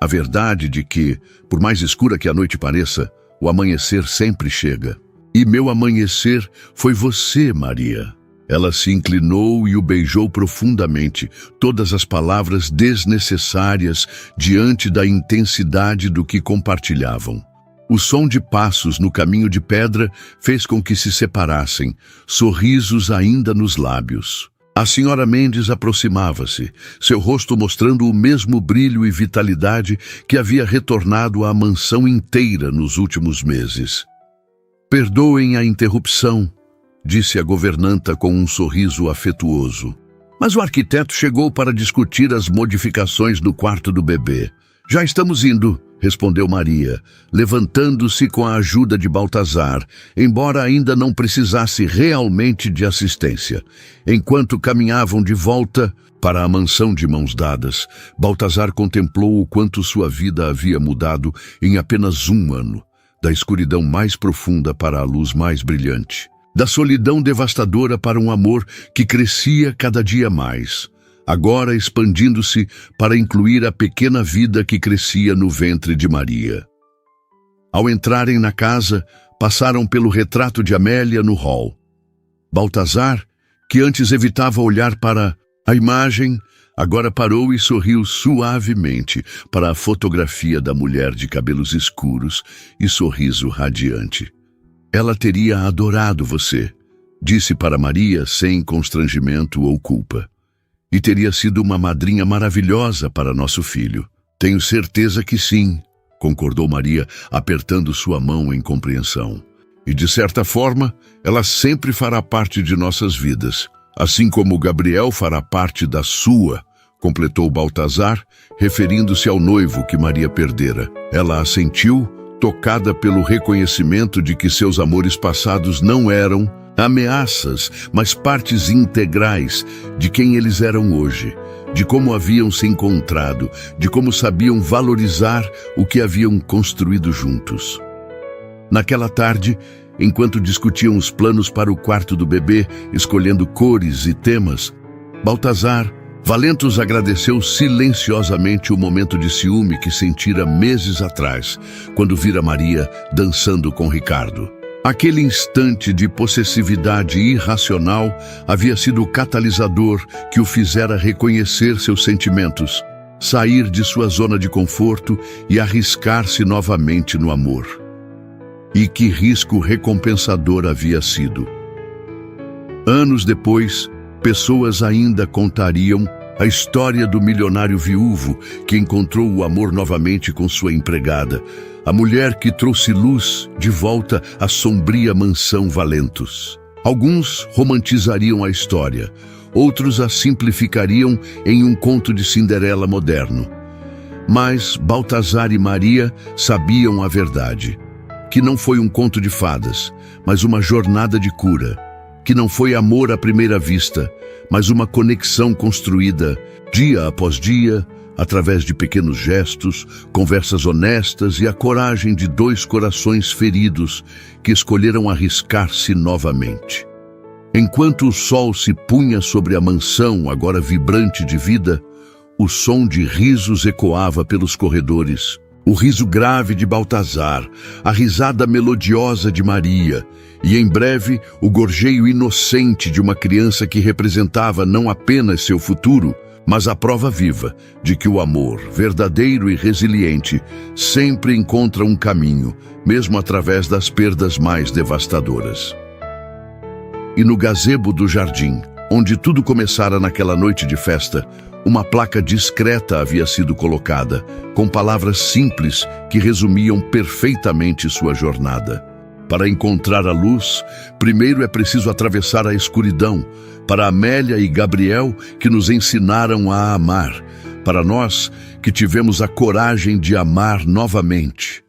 A verdade de que, por mais escura que a noite pareça, o amanhecer sempre chega. E meu amanhecer foi você, Maria. Ela se inclinou e o beijou profundamente, todas as palavras desnecessárias diante da intensidade do que compartilhavam. O som de passos no caminho de pedra fez com que se separassem, sorrisos ainda nos lábios. A senhora Mendes aproximava-se, seu rosto mostrando o mesmo brilho e vitalidade que havia retornado à mansão inteira nos últimos meses. Perdoem a interrupção, disse a governanta com um sorriso afetuoso. Mas o arquiteto chegou para discutir as modificações no quarto do bebê. Já estamos indo, respondeu Maria, levantando-se com a ajuda de Baltazar, embora ainda não precisasse realmente de assistência. Enquanto caminhavam de volta para a mansão de mãos dadas, Baltazar contemplou o quanto sua vida havia mudado em apenas um ano, da escuridão mais profunda para a luz mais brilhante, da solidão devastadora para um amor que crescia cada dia mais, agora expandindo-se para incluir a pequena vida que crescia no ventre de Maria. Ao entrarem na casa, passaram pelo retrato de Amélia no hall. Baltazar, que antes evitava olhar para a imagem, agora parou e sorriu suavemente para a fotografia da mulher de cabelos escuros e sorriso radiante. Ela teria adorado você, disse para Maria sem constrangimento ou culpa. E teria sido uma madrinha maravilhosa para nosso filho. Tenho certeza que sim, concordou Maria, apertando sua mão em compreensão. E de certa forma, ela sempre fará parte de nossas vidas, assim como Gabriel fará parte da sua, completou Baltazar, referindo-se ao noivo que Maria perdera. Ela assentiu, tocada pelo reconhecimento de que seus amores passados não eram ameaças, mas partes integrais de quem eles eram hoje, de como haviam se encontrado, de como sabiam valorizar o que haviam construído juntos. Naquela tarde, enquanto discutiam os planos para o quarto do bebê, escolhendo cores e temas, Baltazar, Valentos agradeceu silenciosamente o momento de ciúme que sentira meses atrás, quando vira Maria dançando com Ricardo. Aquele instante de possessividade irracional havia sido o catalisador que o fizera reconhecer seus sentimentos, sair de sua zona de conforto e arriscar-se novamente no amor. E que risco recompensador havia sido! Anos depois, pessoas ainda contariam a história do milionário viúvo que encontrou o amor novamente com sua empregada, a mulher que trouxe luz de volta à sombria mansão Valentos. Alguns romantizariam a história, outros a simplificariam em um conto de Cinderela moderno. Mas Baltazar e Maria sabiam a verdade, que não foi um conto de fadas, mas uma jornada de cura, que não foi amor à primeira vista, mas uma conexão construída, dia após dia, através de pequenos gestos, conversas honestas e a coragem de dois corações feridos que escolheram arriscar-se novamente. Enquanto o sol se punha sobre a mansão, agora vibrante de vida, o som de risos ecoava pelos corredores. O riso grave de Baltazar, a risada melodiosa de Maria, e em breve o gorjeio inocente de uma criança que representava não apenas seu futuro, mas a prova viva de que o amor, verdadeiro e resiliente, sempre encontra um caminho, mesmo através das perdas mais devastadoras. E no gazebo do jardim, onde tudo começara naquela noite de festa, uma placa discreta havia sido colocada, com palavras simples que resumiam perfeitamente sua jornada. Para encontrar a luz, primeiro é preciso atravessar a escuridão. Para Amélia e Gabriel, que nos ensinaram a amar. para nós que tivemos a coragem de amar novamente.